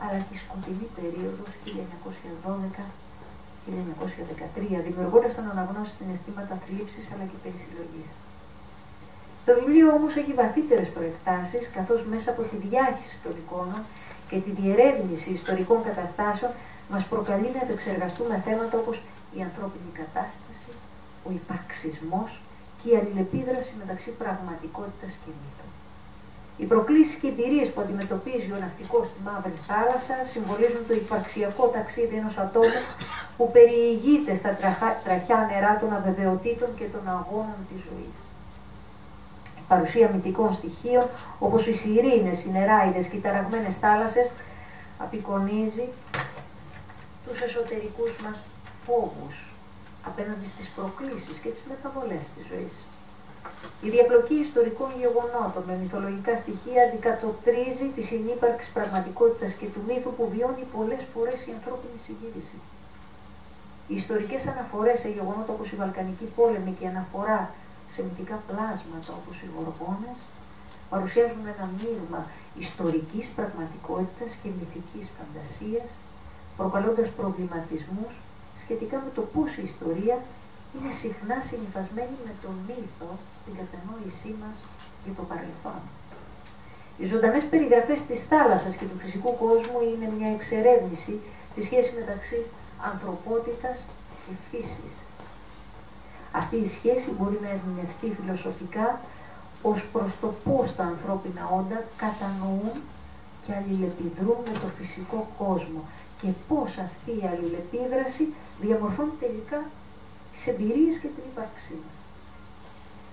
αλλά και η σκοτεινή περίοδος 1912-1913, δημιουργώντας στον αναγνώστη συναισθήματα θλίψης αλλά και περισυλλογής. Το βιβλίο όμως έχει βαθύτερες προεκτάσεις, καθώς μέσα από τη διάχυση των εικόνων και τη διερεύνηση ιστορικών καταστάσεων μας προκαλεί να επεξεργαστούμε θέματα όπως η ανθρώπινη κατάσταση, ο υπαρξισμός και η αλληλεπίδραση μεταξύ πραγματικότητας και μύθων. Οι προκλήσεις και εμπειρίες που αντιμετωπίζει ο ναυτικός στη Μαύρη Θάλασσα συμβολίζουν το υπαρξιακό ταξίδι ενός ατόμου που περιηγείται στα τραχιά νερά των αβεβαιοτήτων και των αγώνων της ζωής. Η παρουσία μυθικών στοιχείων, όπως οι σιρήνες, οι νεράιδες και οι ταραγμένες θάλασσες, απεικονίζει τους εσωτερικούς μας φόβους, απέναντι στις προκλήσεις και τις μεταβολές της ζωής. Η διαπλοκή ιστορικών γεγονότων με μυθολογικά στοιχεία αντικατοπτρίζει τη συνύπαρξη πραγματικότητας και του μύθου που βιώνει πολλές φορές η ανθρώπινη συγκίνηση. Οι ιστορικές αναφορές σε γεγονότα όπως η Βαλκανική πόλεμη και η αναφορά σε μυθικά πλάσματα όπως οι Γοργόνες παρουσιάζουν ένα μείγμα ιστορικής πραγματικότητας και μυθικής φαντασίας, προκαλώντας προβληματισμούς σχετικά με το πώς η ιστορία είναι συχνά συνυφασμένη με τον μύθο στην κατανόησή μας για το παρελθόν. Οι ζωντανές περιγραφές της θάλασσας και του φυσικού κόσμου είναι μια εξερεύνηση της σχέσης μεταξύ ανθρωπότητας και φύσης. Αυτή η σχέση μπορεί να ερμηνευτεί φιλοσοφικά ως προς το πώς τα ανθρώπινα όντα κατανοούν και αλληλεπιδρούν με το φυσικό κόσμο και πώς αυτή η αλληλεπίδραση διαμορφώνει τελικά τις εμπειρίες και την ύπαρξή μας.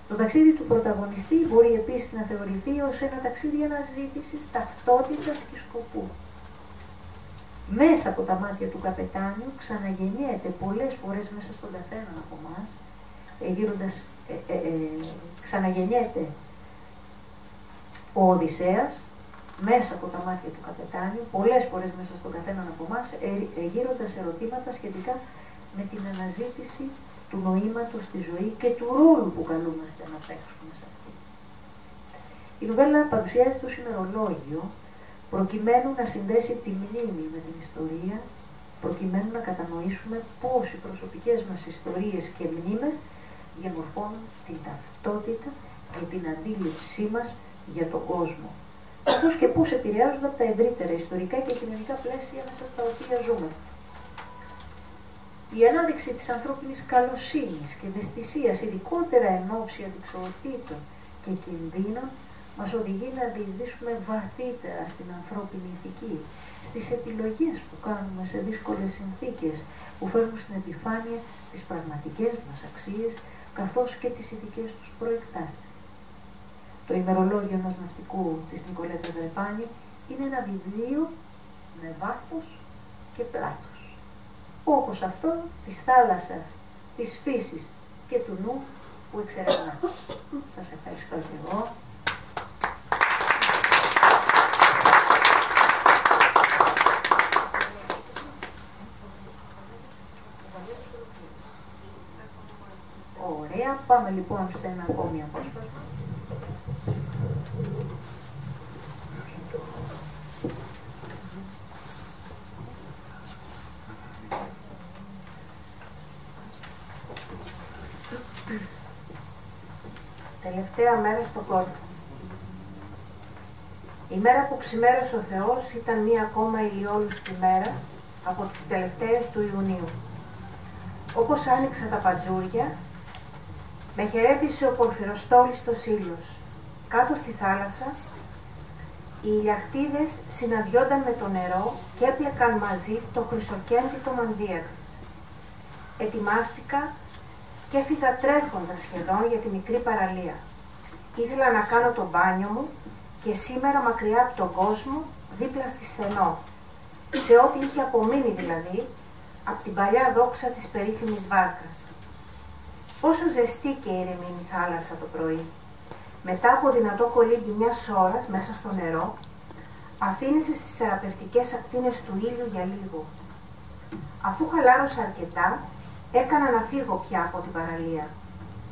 Το ταξίδι του πρωταγωνιστή μπορεί επίσης να θεωρηθεί ως ένα ταξίδι αναζήτησης ταυτότητας και σκοπού. Μέσα από τα μάτια του καπετάνιου ξαναγεννιέται πολλές φορές μέσα στον καθέναν από εμάς, ξαναγεννιέται ο Οδυσσέας μέσα από τα μάτια του καπετάνιου, πολλές φορές μέσα στον καθέναν από εμάς, γύροντας ερωτήματα σχετικά με την αναζήτηση του νοήματος στη ζωή και του ρόλου που καλούμαστε να παίξουμε σε αυτή. Η νουβέλα παρουσιάζεται ως ημερολόγιο, προκειμένου να συνδέσει τη μνήμη με την ιστορία, προκειμένου να κατανοήσουμε πώς οι προσωπικές μας ιστορίες και μνήμες διαμορφώνουν την ταυτότητα και την αντίληψή μας για τον κόσμο, καθώς και πώς επηρεάζονται από τα ευρύτερα ιστορικά και κοινωνικά πλαίσια μέσα στα οποία ζούμε. Η ανάδειξη της ανθρώπινης καλοσύνης και ευαισθησίας, ειδικότερα εν ώψη αντιξοοτήτων και κινδύνων, μας οδηγεί να διεισδύσουμε βαθύτερα στην ανθρώπινη ηθική, στις επιλογές που κάνουμε σε δύσκολες συνθήκες, που φέρνουν στην επιφάνεια τις πραγματικές μας αξίες, καθώς και τις ηθικές τους προεκτάσεις. Το ημερολόγιο ενός ναυτικού της Νικολέτα Δρεπάνη είναι ένα βιβλίο με βάθος και πλάτος, όπως αυτό της θάλασσας, της φύσης και του νου που εξερευνά. Σας ευχαριστώ και εγώ. Ωραία, πάμε λοιπόν σε ένα ακόμη απόσπασμα. Τελευταία μέρα στο Κόρφο. Η μέρα που ξημέρωσε ο Θεός ήταν μία ακόμα ηλιόλουστη μέρα από τις τελευταίες του Ιουνίου. Όπως άνοιξα τα παντζούρια, με χαιρέτησε ο πορφυροστόλιστος ήλιος. Κάτω στη θάλασσα, οι ηλιακτίδες συναντιόνταν με το νερό και έπλεκαν μαζί το χρυσοκέντητο μανδύα της. Ετοιμάστηκα και έφυγα τρέχοντας σχεδόν για τη μικρή παραλία. Ήθελα να κάνω το μπάνιο μου και σήμερα μακριά από τον κόσμο, δίπλα στη στενό, σε ό,τι είχε απομείνει δηλαδή, από την παλιά δόξα της περίφημης βάρκας. Πόσο ζεστή και ηρεμένη η θάλασσα το πρωί. Μετά από δυνατό κολύμπι μιας ώρας μέσα στο νερό, αφήνεσαι στις θεραπευτικές ακτίνες του ήλιου για λίγο. Αφού χαλάρωσα αρκετά, έκανα να φύγω πια από την παραλία.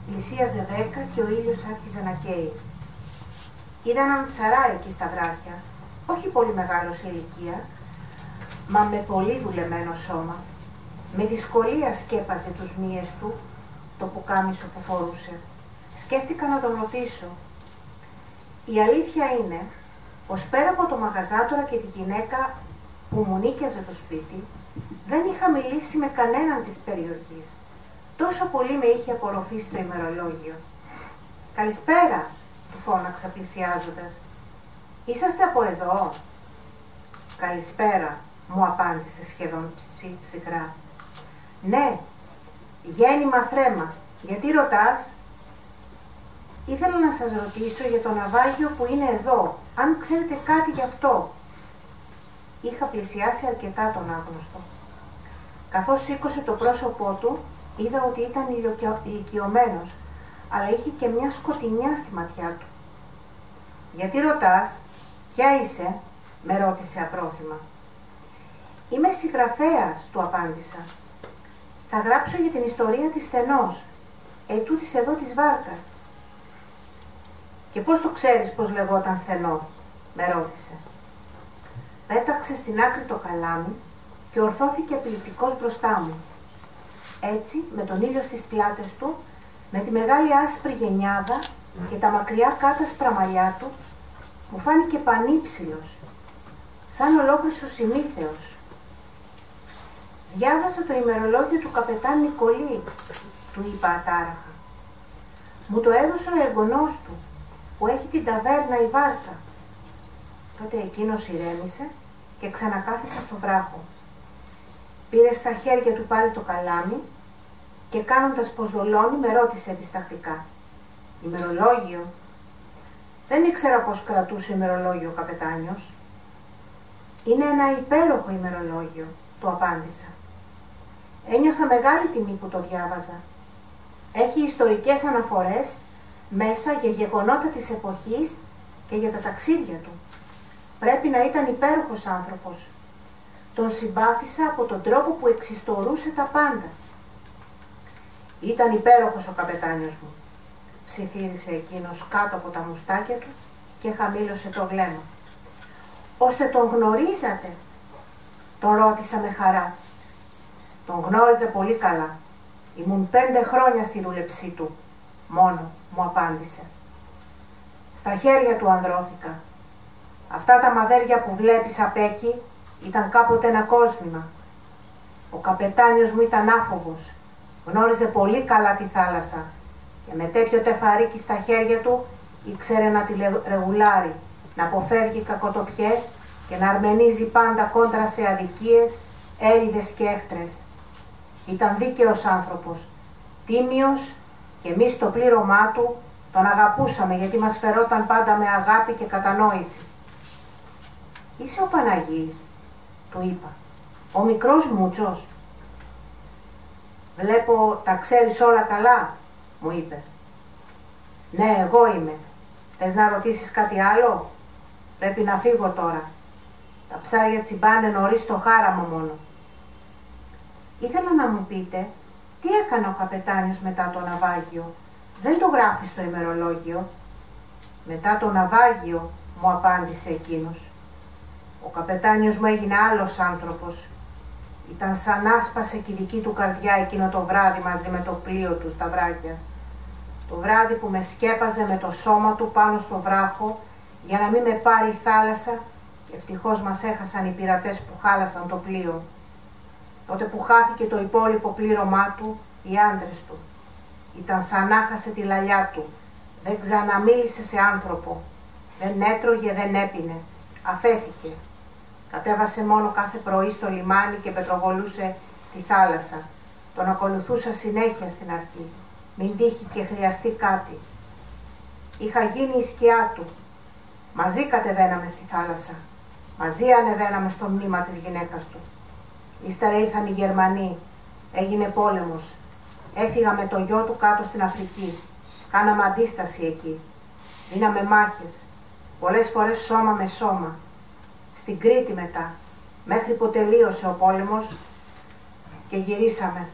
Πλησίαζε 10 και ο ήλιος άρχιζε να καίει. Είδα έναν ψαρά εκεί στα βράχια, όχι πολύ μεγάλο σε ηλικία, μα με πολύ δουλεμένο σώμα. Με δυσκολία σκέπαζε τους μύες του, το πουκάμισο που φορούσε. Σκέφτηκα να τον ρωτήσω. Η αλήθεια είναι πως πέρα από το μαγαζάτορα και τη γυναίκα που μου νίκιαζε το σπίτι, δεν είχα μιλήσει με κανέναν της περιοχής. Τόσο πολύ με είχε απορροφήσει το ημερολόγιο. «Καλησπέρα», του φώναξα πλησιάζοντας. «Είσαστε από εδώ?» «Καλησπέρα», μου απάντησε σχεδόν ψυχρά. «Ναι, γέννημα θρέμα. Γιατί ρωτάς?» «Ήθελα να σας ρωτήσω για το ναυάγιο που είναι εδώ, αν ξέρετε κάτι γι' αυτό». Είχα πλησιάσει αρκετά τον άγνωστο. Καθώς σήκωσε το πρόσωπό του, είδα ότι ήταν ηλικιωμένος, αλλά είχε και μια σκοτεινιά στη ματιά του. «Γιατί ρωτάς, ποια είσαι?» με ρώτησε απρόθυμα. «Είμαι συγγραφέας», του απάντησα. «Θα γράψω για την ιστορία της Στενός, ετούτης εδώ της βάρκας». «Και πώς το ξέρεις πως λεγόταν Στενό?» με ρώτησε. Πέταξε στην άκρη το καλάμι και ορθώθηκε απειλητικός μπροστά μου. Έτσι, με τον ήλιο στις πλάτες του, με τη μεγάλη άσπρη γενιάδα και τα μακριά κάτασπρα μαλλιά του, μου φάνηκε πανύψηλος, σαν ολόκληρος ημίθεος. «Διάβασα το ημερολόγιο του καπετάν Νικολή», του είπα ατάραχα. «Μου το έδωσε ο εγγονός του, που έχει την ταβέρνα η βάρκα». Τότε εκείνος ηρέμησε και ξανακάθισε στο βράχο. Πήρε στα χέρια του πάλι το καλάμι και κάνοντας πως δολώνει με ρώτησε διστακτικά. «Ημερολόγιο?» «Δεν ήξερα πως κρατούσε ημερολόγιο ο καπετάνιος». «Είναι ένα υπέροχο ημερολόγιο», του απάντησα. Ένιωθα μεγάλη τιμή που το διάβαζα. Έχει ιστορικές αναφορές μέσα για γεγονότα της εποχής και για τα ταξίδια του. Πρέπει να ήταν υπέροχος άνθρωπος. Τον συμπάθησα από τον τρόπο που εξιστορούσε τα πάντα. «Ήταν υπέροχος ο καπετάνιος μου», ψιθύρισε εκείνος κάτω από τα μουστάκια του και χαμήλωσε το βλέμμα. «Ώστε τον γνωρίζατε?» τον ρώτησα με χαρά. «Τον γνώριζε πολύ καλά. Ήμουν 5 χρόνια στη δούλεψή του, μόνο», μου απάντησε. «Στα χέρια του ανδρώθηκα. Αυτά τα μαδέρια που βλέπεις απ' εκεί ήταν κάποτε ένα κόσμημα. Ο καπετάνιος μου ήταν άφοβος. Γνώριζε πολύ καλά τη θάλασσα και με τέτοιο τεφαρίκι στα χέρια του ήξερε να τη ρεγουλάρει, να αποφεύγει κακοτοπιές και να αρμενίζει πάντα κόντρα σε αδικίες, έρηδες και έχτρες. Ήταν δίκαιος άνθρωπος, τίμιος και εμείς στο πλήρωμά του τον αγαπούσαμε γιατί μας φερόταν πάντα με αγάπη και κατανόηση. «Είσαι ο Παναγής», του είπα, «ο μικρός Μούτσος». «Βλέπω τα ξέρεις όλα καλά», μου είπε. «Ναι, εγώ είμαι. Θες να ρωτήσεις κάτι άλλο?» «Πρέπει να φύγω τώρα. Τα ψάρια τσιμπάνε νωρίς στο χάραμα μόνο». «Ήθελα να μου πείτε τι έκανε ο καπετάνιος μετά το ναυάγιο. Δεν το γράφει στο ημερολόγιο». «Μετά το ναυάγιο», μου απάντησε εκείνος, «ο καπετάνιος μου έγινε άλλος άνθρωπος. Ήταν σαν άσπασε και η δική του καρδιά εκείνο το βράδυ μαζί με το πλοίο του στα βράχια. Το βράδυ που με σκέπαζε με το σώμα του πάνω στο βράχο για να μην με πάρει η θάλασσα και ευτυχώς μας έχασαν οι πειρατές που χάλασαν το πλοίο. Τότε που χάθηκε το υπόλοιπο πλήρωμά του, οι άντρες του. Ήταν σαν να χάσε τη λαλιά του. Δεν ξαναμίλησε σε άνθρωπο. Δεν έτρωγε, δεν έπινε. Αφέθηκε. Κατέβασε μόνο κάθε πρωί στο λιμάνι και πετροβολούσε τη θάλασσα. Τον ακολουθούσα συνέχεια στην αρχή. Μην τύχει και χρειαστεί κάτι. Είχα γίνει η σκιά του. Μαζί κατεβαίναμε στη θάλασσα. Μαζί ανεβαίναμε στο μνήμα της γυναίκας του. Ύστερα ήρθαν οι Γερμανοί. Έγινε πόλεμος. Έφυγα με το γιο του κάτω στην Αφρική. Κάναμε αντίσταση εκεί. Δίναμε μάχες. Πολλές φορές σώμα με σώμα. Στην Κρήτη μετά. Μέχρι που τελείωσε ο πόλεμος και γυρίσαμε.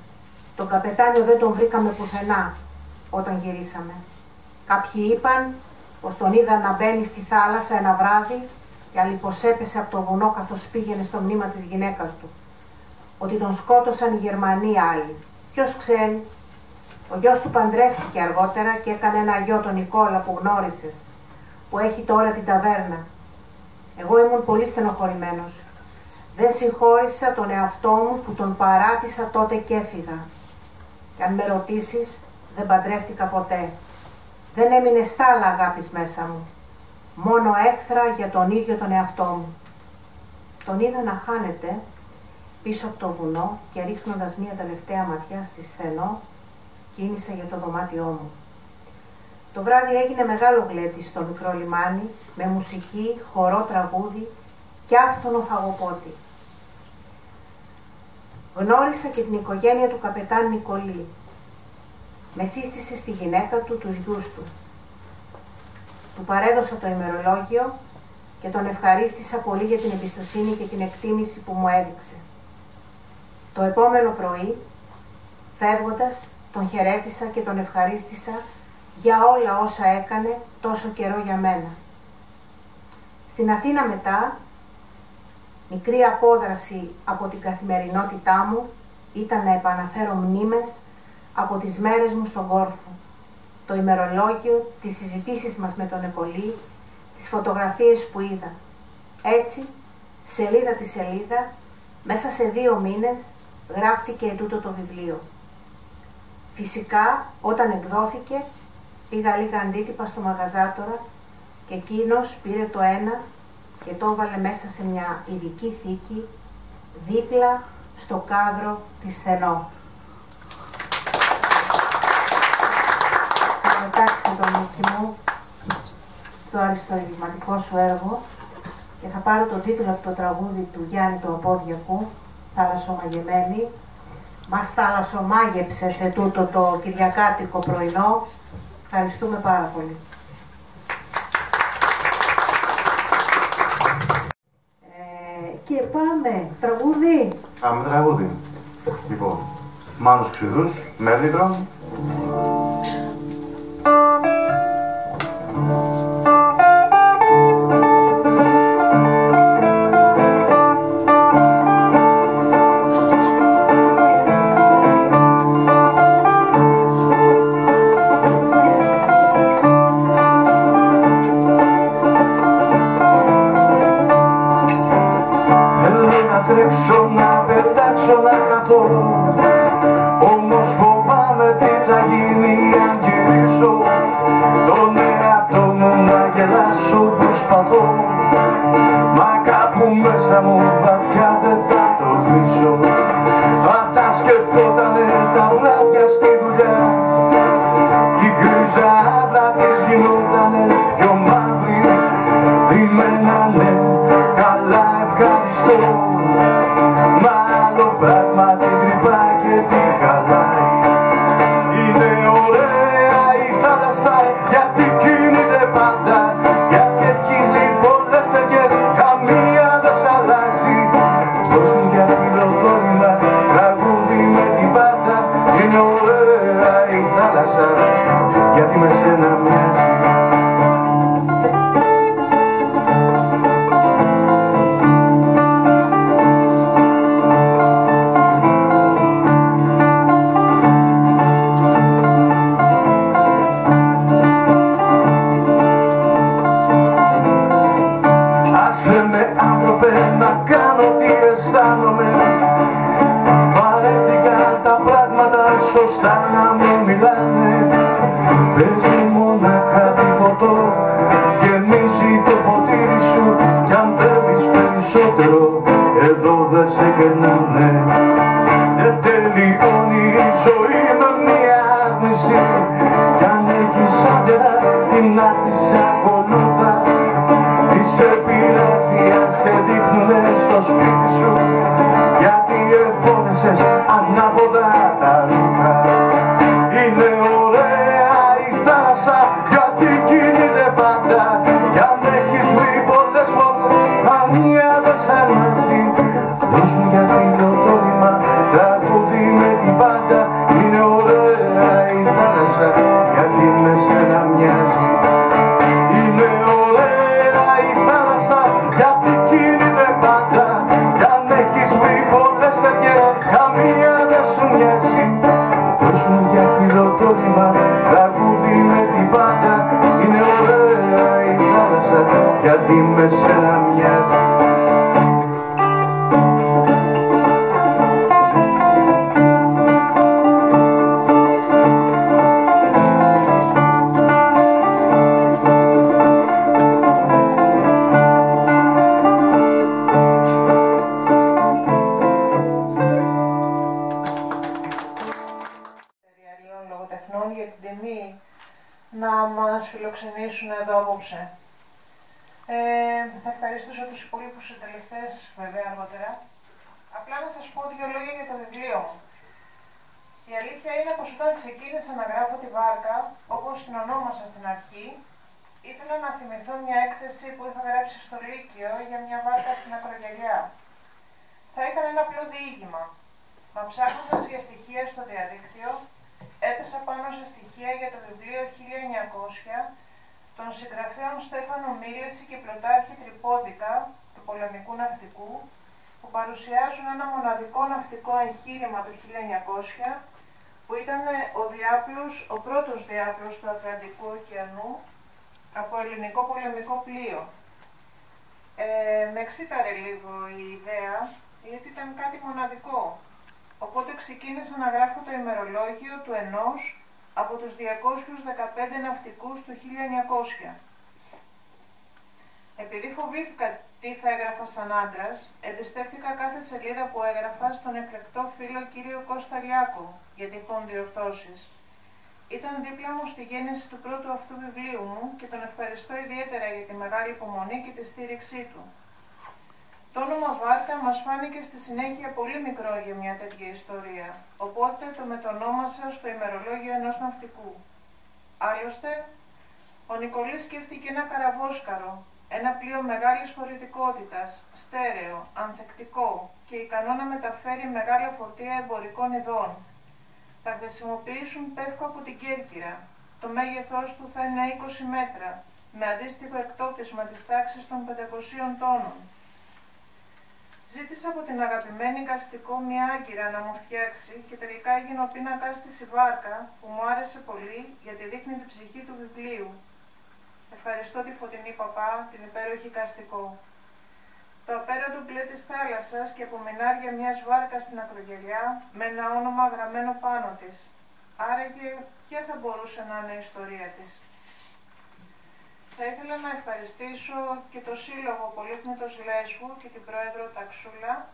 Τον καπετάνιο δεν τον βρήκαμε πουθενά όταν γυρίσαμε. Κάποιοι είπαν πως τον είδαν να μπαίνει στη θάλασσα ένα βράδυ και άλλοι πως έπεσε από το βουνό καθώς πήγαινε στο μνήμα της γυναίκας του. Ότι τον σκότωσαν οι Γερμανοί άλλοι. Ποιος ξέρει. Ο γιος του παντρεύτηκε αργότερα και έκανε ένα γιο, τον Νικόλα που γνώρισες, που έχει τώρα την ταβέρνα. Εγώ ήμουν πολύ στενοχωρημένος. Δεν συγχώρησα τον εαυτό μου που τον παράτησα τότε και έφυγα. Και αν με ρωτήσεις, δεν παντρεύτηκα ποτέ. Δεν έμεινε στάλα αγάπης μέσα μου. Μόνο έχθρα για τον ίδιο τον εαυτό μου. Τον είδα να χάνεται πίσω από το βουνό και ρίχνοντας μία τελευταία ματιά στη Σθενό, κίνησα για το δωμάτιό μου. Το βράδυ έγινε μεγάλο γλέντι στο μικρό λιμάνι, με μουσική, χορό τραγούδι και άφθονο φαγοπότη. Γνώρισα και την οικογένεια του καπετάν Νικολή. Με σύστησε στη γυναίκα του, τους γιους του. Του παρέδωσα το ημερολόγιο και τον ευχαρίστησα πολύ για την εμπιστοσύνη και την εκτίμηση που μου έδειξε. Το επόμενο πρωί, φεύγοντας, τον χαιρέτησα και τον ευχαρίστησα για όλα όσα έκανε τόσο καιρό για μένα. Στην Αθήνα μετά, μικρή απόδραση από την καθημερινότητά μου ήταν να επαναφέρω μνήμες από τις μέρες μου στον Κόρφο, το ημερολόγιο, τις συζητήσεις μας με τον Νικολή, τις φωτογραφίες που είδα. Έτσι, σελίδα τη σελίδα, μέσα σε 2 μήνες, γράφτηκε ετούτο το βιβλίο. Φυσικά, όταν εκδόθηκε, πήγα λίγα αντίτυπα στο μαγαζάτορα και εκείνος πήρε το ένα και το έβαλε μέσα σε μια ειδική θήκη, δίπλα στο κάδρο της Θενό. Θα μετάξει τον Νίκη μου το αριστοειδηματικό σου έργο και θα πάρω τον τίτλο από το τραγούδι του Γιάννη του Απόδιακου, «Θαλασσομαγεμένη». Μας θαλασσομάγεψε σε τούτο το κυριακάτικο πρωινό. Ευχαριστούμε πάρα πολύ. Και πάμε. Τραγούδι. Πάμε τραγούδι. Λοιπόν, Μάνος Ξηρούς, Μέλιγρο. Όμως φοβάμαι τι θα γίνει αν γυρίσω. Τον εαυτό μου να γελάσω προσπαθώ, μα κάπου μέσα μου βαθιά δεν θα το σβήσω. Αυτά σκεφτότανε τα βράδια στη δουλειά κι η γκρίζα άβρα της γινότανε πιο μαύρη. Ρημένανε καλά ευχαριστώ, μα άλλο πράγμα την τρυπά και την χαλάει. Είναι ωραία η θάλασσα γιατί κινείται πάντα, γιατί έχει πολλές στεγές, καμία δεν σ' αλλάζει. Δώσ' μου για φιλοδόρημα, τραγούδι με την πάντα. Είναι ωραία η θάλασσα γιατί με σένα μοιάζει. Σωστά να μου μιλάνε, πες μου μόναχα τίποτο, γεμίζει το ποτήρι σου κι αν θέλεις περισσότερο, εδώ δεν σε κερνάνε. Δεν τελειώνει η ζωή με μια άρνηση κι αν έχεις άντερα την άτισα κολούδα. Τι σε πειράζει αν σε δείχνουνε στο σπίτι σου, γιατί ευπόνεσες ανάποδα τα ρούχα. Είναι ωραία η θάλασσα γιατί κινείται πάντα, κι αν έχεις βρει πολλές φορές καμία δεν σ' αρμάζει. Δώσ' μου για φιλοδόρημα, τραγούδι με την πάντα. Είναι ωραία η θάλασσα γιατί με σένα μοιάζει. Είναι ωραία η θάλασσα γιατί κινείται πάντα, κι αν έχεις βρει πολλές στεριές καμία δεν σου μοιάζει. Δώσ' μου για φιλοδόρημα, τραγούδι με την πάντα. Είναι ωραία η θάλασσα γιατί με σένα μοιάζει. Για την τιμή να μας φιλοξενήσουν εδώ απόψε. Θα ευχαριστήσω τους υπόλοιπους συντελεστές βέβαια αργότερα. Απλά να σας πω δύο λόγια για το βιβλίο μου. Η αλήθεια είναι πως όταν ξεκίνησα να γράφω τη βάρκα, όπως την ονόμασα στην αρχή, ήθελα να θυμηθώ μια έκθεση που είχα γράψει στο Λύκειο για μια βάρκα στην Ακρογιαλιά. Θα ήταν ένα απλό διήγημα, μα ψάχνοντας για στοιχεία στο διαδίκτυο, έπεσα πάνω σε στοιχεία για το βιβλίο 1900 των συγγραφέων Στέφανο Μίλεση και Πλωτάρχη Τρυπόδικα του πολεμικού ναυτικού, που παρουσιάζουν ένα μοναδικό ναυτικό εγχείρημα του 1900, που ήταν ο πρώτος διάπλος του Ατλαντικού ωκεανού από ελληνικό πολεμικό πλοίο. Με εξήταρε λίγο η ιδέα, γιατί ήταν κάτι μοναδικό. Οπότε ξεκίνησα να γράφω το ημερολόγιο του ενός από τους 215 ναυτικούς του 1900. Επειδή φοβήθηκα τι θα έγραφα σαν άντρας, εμπιστεύτηκα κάθε σελίδα που έγραφα στον εκλεκτό φίλο κύριο Κώστα Λιάκο για τυχόν διορθώσεις. Ήταν δίπλα μου στη γέννηση του πρώτου αυτού βιβλίου μου και τον ευχαριστώ ιδιαίτερα για τη μεγάλη υπομονή και τη στήριξή του. Το όνομα Βάρκα μας φάνηκε στη συνέχεια πολύ μικρό για μια τέτοια ιστορία, οπότε το μετονόμασα στο ημερολόγιο ενός ναυτικού. Άλλωστε, ο Νικολής σκέφτηκε ένα καραβόσκαρο, ένα πλοίο μεγάλης χωρητικότητας, στέρεο, ανθεκτικό και ικανό να μεταφέρει μεγάλα φορτία εμπορικών ειδών. Θα χρησιμοποιήσουν πεύκο από την Κέρκυρα. Το μέγεθός του θα είναι 20 μέτρα, με αντίστοιχο εκτόπισμα της τάξης των 500 τόνων. Ζήτησα από την αγαπημένη Καστικό μια άγκυρα να μου φτιάξει και τελικά έγινε ο πίνακας της η βάρκα, που μου άρεσε πολύ γιατί δείχνει την ψυχή του βιβλίου. Ευχαριστώ τη Φωτεινή Παπά, την υπέροχη Καστικό. Το απέραντο μπλε της θάλασσας και απομεινάρια μιας βάρκας στην Ακρογιαλιά με ένα όνομα γραμμένο πάνω της. Άραγε, ποια θα μπορούσε να είναι η ιστορία της. Θα ήθελα να ευχαριστήσω και το Σύλλογο Πολύθμητος Λέσβου και την Πρόεδρο Ταξούλα,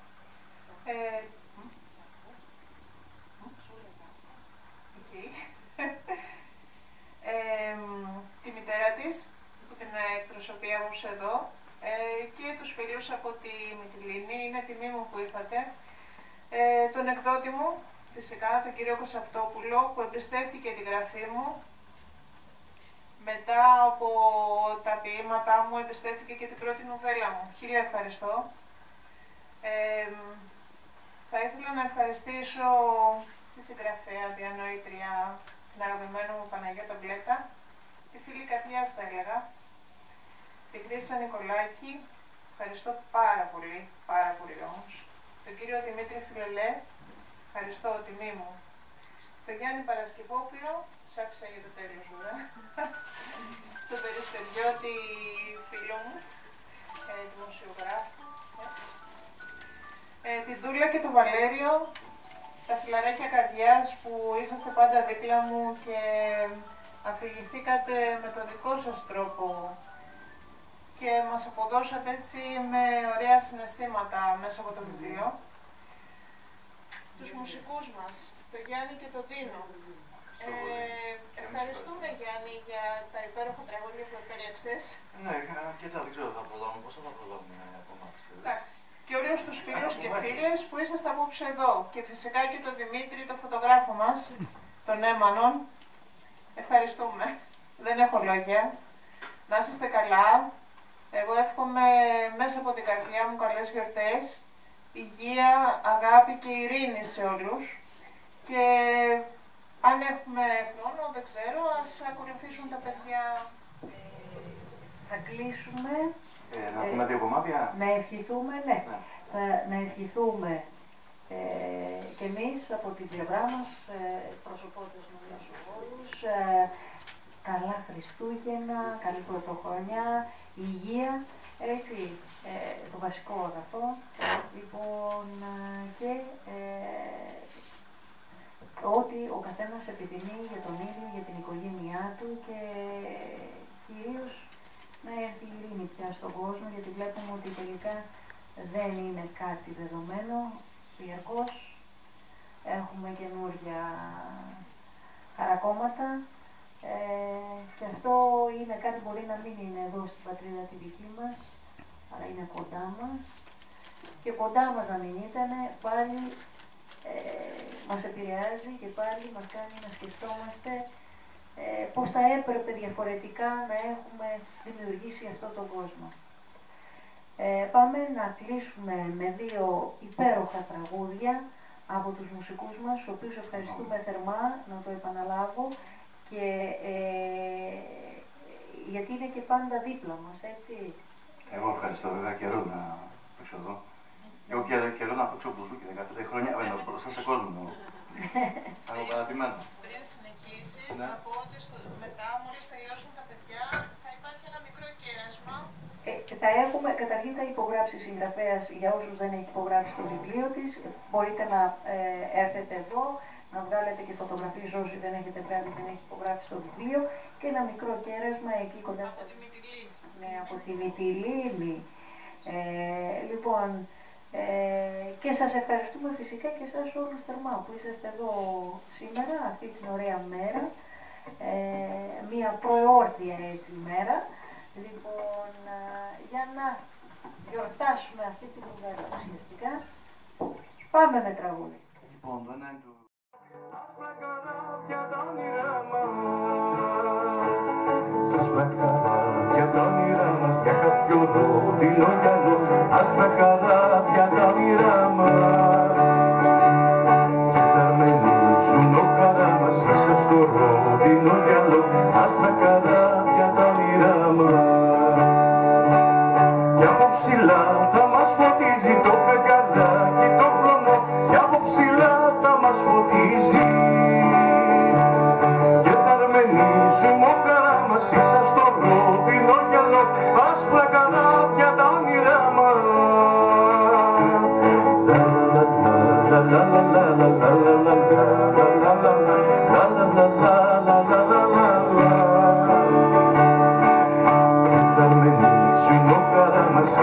τη μητέρα της, που την εκπροσωπεί απόψε εδώ, και τους φίλους από τη Μυτιλήνη, είναι τιμή μου που ήρθατε. Τον εκδότη μου, φυσικά, τον κύριο Κωσαυτόπουλο, που εμπιστεύτηκε τη γραφή μου. Μετά από τα ποίηματά μου, εμπιστεύτηκε και την πρώτη νουβέλα μου. Χίλια ευχαριστώ. Θα ήθελα να ευχαριστήσω τη συγγραφέα, διανοήτρια, την αγαπημένο μου Παναγιώτα Μπλέτα, τη φίλη καρδιάς θα έλεγα, τη Χρύσα Νικολάκη, ευχαριστώ πάρα πολύ όμως. Τον κύριο Δημήτρη Φιλελέ, ευχαριστώ, τιμή μου. Τον Γιάννη Παρασκευόπουλο, ψάξα για το τέλος βέβαια, τον Περιστεριώτη φίλο μου, δημοσιογράφο, την Δούλα και τον Βαλέριο, τα φιλαράκια καρδιάς που είσαστε πάντα δίπλα μου και αφηγηθήκατε με τον δικό σας τρόπο και μας αποδώσατε έτσι με ωραία συναισθήματα μέσα από το βιβλίο. Τους μουσικούς μας, τον Γιάννη και τον Τίνο. Ευχαριστούμε Γιάννη για τα υπέροχα τραγούδια που επέλεξες. Ναι, αρκετά, δεν ξέρω θα προλάβουμε, πώς θα προλάβουμε ακόμα, πιστεύεις. Εντάξει. Και όλους τους φίλους και φίλες που είσαστε απόψε εδώ. Και φυσικά και τον Δημήτρη, τον φωτογράφο μας, τον Έμανον. Ευχαριστούμε. Δεν έχω λόγια. Να είστε καλά. Εγώ εύχομαι μέσα από την καρδιά μου καλές γιορτές, υγεία, αγάπη και ειρήνη σε όλους. Και αν έχουμε χρόνο, δεν ξέρω, ας ακολουθήσουν τα παιδιά. Θα κλείσουμε. Να πούμε δύο κομμάτια. Να ευχηθούμε, ναι. Να ευχηθούμε και εμείς από την πλευρά μας, προσωπώντας μας όλους, καλά Χριστούγεννα, καλή Πρωτοχρονιά, υγεία, έτσι, το βασικό αγαθό. Λοιπόν, και ότι ο καθένας επιθυμεί για τον ίδιο, για την οικογένειά του και κυρίως να έρθει η ειρήνη πια στον κόσμο, γιατί βλέπουμε ότι τελικά δεν είναι κάτι δεδομένο. Διαρκώς έχουμε καινούργια χαρακόμματα και αυτό είναι κάτι που μπορεί να μην είναι εδώ στην πατρίδα τη δική μας, αλλά είναι κοντά μας και κοντά μας να μην ήταν, πάλι μας επηρεάζει και πάλι μας κάνει να σκεφτόμαστε πώς θα έπρεπε διαφορετικά να έχουμε δημιουργήσει αυτόν τον κόσμο. Πάμε να κλείσουμε με δύο υπέροχα τραγούδια από τους μουσικούς μας, τους οποίους ευχαριστούμε θερμά, να το επαναλάβω, και γιατί είναι και πάντα δίπλα μας, έτσι. Εγώ ευχαριστώ, βέβαια, καιρό να παίξω εδώ. Εγώ καιρό να παίξω μπουζούκι, 15 χρόνια, μπροστά σε κόσμο. Από παρατημένο. Πριν συνεχίσεις, να πω ότι μετά, μόλις τελειώσουν τα παιδιά, θα υπάρχει ένα μικρό κέρασμα. Θα έχουμε, καταρχήν θα υπογράψει συγγραφέας, για όσους δεν έχει υπογράψει το βιβλίο της. Μπορείτε να έρθετε εδώ, να βγάλετε και φωτογραφίες όσοι δεν έχετε βγάλει, δεν έχει υπογράψει το βιβλίο, και ένα μικρό κέρασμα εκεί κοντά. Από τη Μυτιλήνη. Ναι, από τη Μυτιλήνη. Λοιπόν, και σας ευχαριστούμε φυσικά και εσάς όλους θερμά που είσαστε εδώ σήμερα, αυτή την ωραία μέρα, μια προεόρτια έτσι μέρα. Λοιπόν, για να γιορτάσουμε αυτή την ημέρα ουσιαστικά, πάμε με τραγούδι. Λοιπόν, το ένα είναι του... Άσπρα καράβια τα όνειρά μας, άσπρα καράβια τα όνειρά μας, για κάποιο ρόδινο γυαλό, άσπρα καράβια τα όνειρά μας. Και θα αρμενίζουν ο καρά μας, μέσα στο ρόδινο γυαλό, άσπρα καράβια τα όνειρά μας. Κι από ψηλά θα μας φωτίζει το φεγγαράκι το χρόνο, κι από ψηλά θα μας φωτίζει. Και θα αρμενίζουμε ο καρά μας, ίσα στο ρόδινο γυαλό, άσπρα καράβια τα όνειρά μας.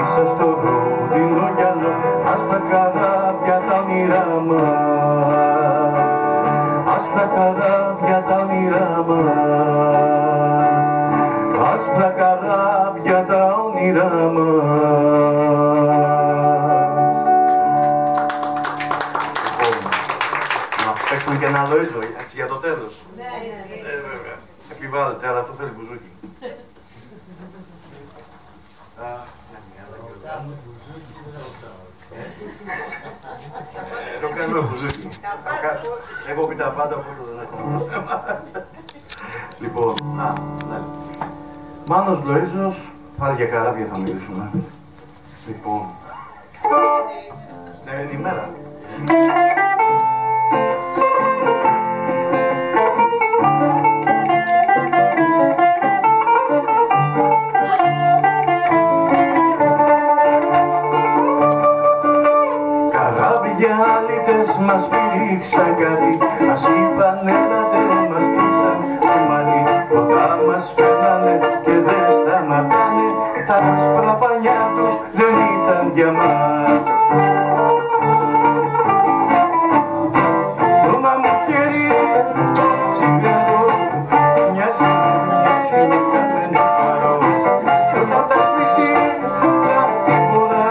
Ίσα στο ρόδινο γυαλό, άσπρα καράβια τα όνειρά μας, άσπρα καράβια τα όνειρά μας, άσπρα καράβια τα όνειρά μας. Να παίξουμε και ένα Λοΐζο, έτσι για το τέλος. Ναι, βέβαια. Επιβάλλεται, αλλά αυτό θέλει μπουζούκι. Εγώ κάνω μπουζούκι. Έχω πει τα πάντα, οπότε δεν έχω θέμα. Λοιπόν, Μάνος Λοΐζος, πάλι για καράβια θα μιλήσουμε. Λοιπόν, ναι, είναι η μέρα. Καράβια αλήτες μας πήριξαν κάτι, μας είπαν έλατε, μας στήσαν το μαλλί. Κοντά μας φέρνανε και δεν σταματάνε, τα άσπρα πανιά τους δεν ήταν για μας. Το μάμο χέρι, τσιγάρο, μοιάζει με καμένο χαρό. Κι όταν τα σβήσει τα τίποτα,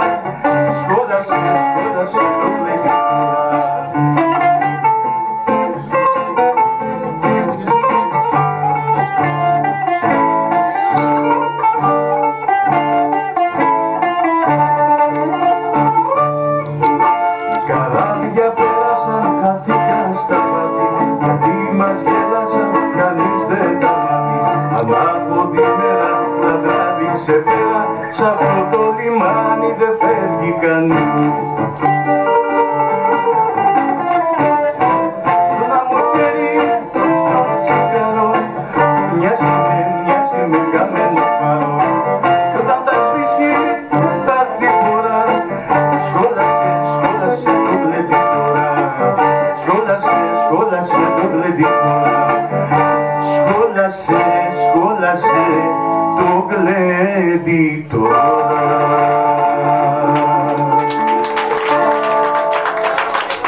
σκόλασε το βλέπει. Καράβια πέρασαν, χαθήκαν στα μάτια, γιατί μας γέλασαν, κανείς δεν τα μάθει. Ανάποδη μέρα τα τράβηξε πέρα, σ' αυτό το λιμάνι δεν φεύγει κανείς. Στον αμοχέρι το τσιγάρο, μοιάζει με καμένο φαρό. Κι όταν τα σβήσει τα τρίπορα, σκόλασε το βλέπει τώρα. Σκόλασε το βλέπει τώρα. Σκόλασε το βλέπει τώρα.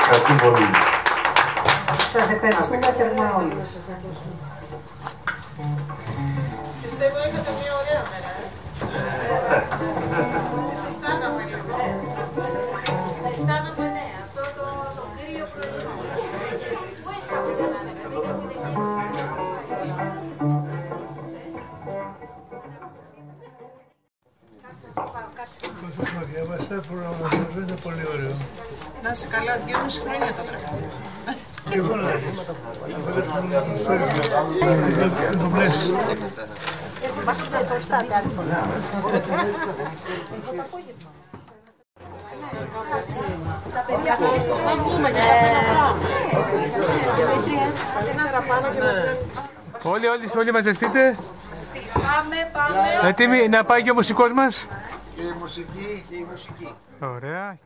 Ευχαριστώ πολύ. Σας ευχαριστούμε θερμά όλοι. Πιστεύω είχατε μια ωραία μέρα. Συστάγαμε λίγο. Όσο το διάβασα, προγραμματίζω, είναι πολύ ωραίο. Να είσαι καλά, 2,5 χρόνια το τραγούδι. Και εγώ να δεις. Το πλαίσιο. Όλοι μαζευτείτε. Έτοιμοι να πάει και ο μουσικός μας. Και η μουσική. Ωραία.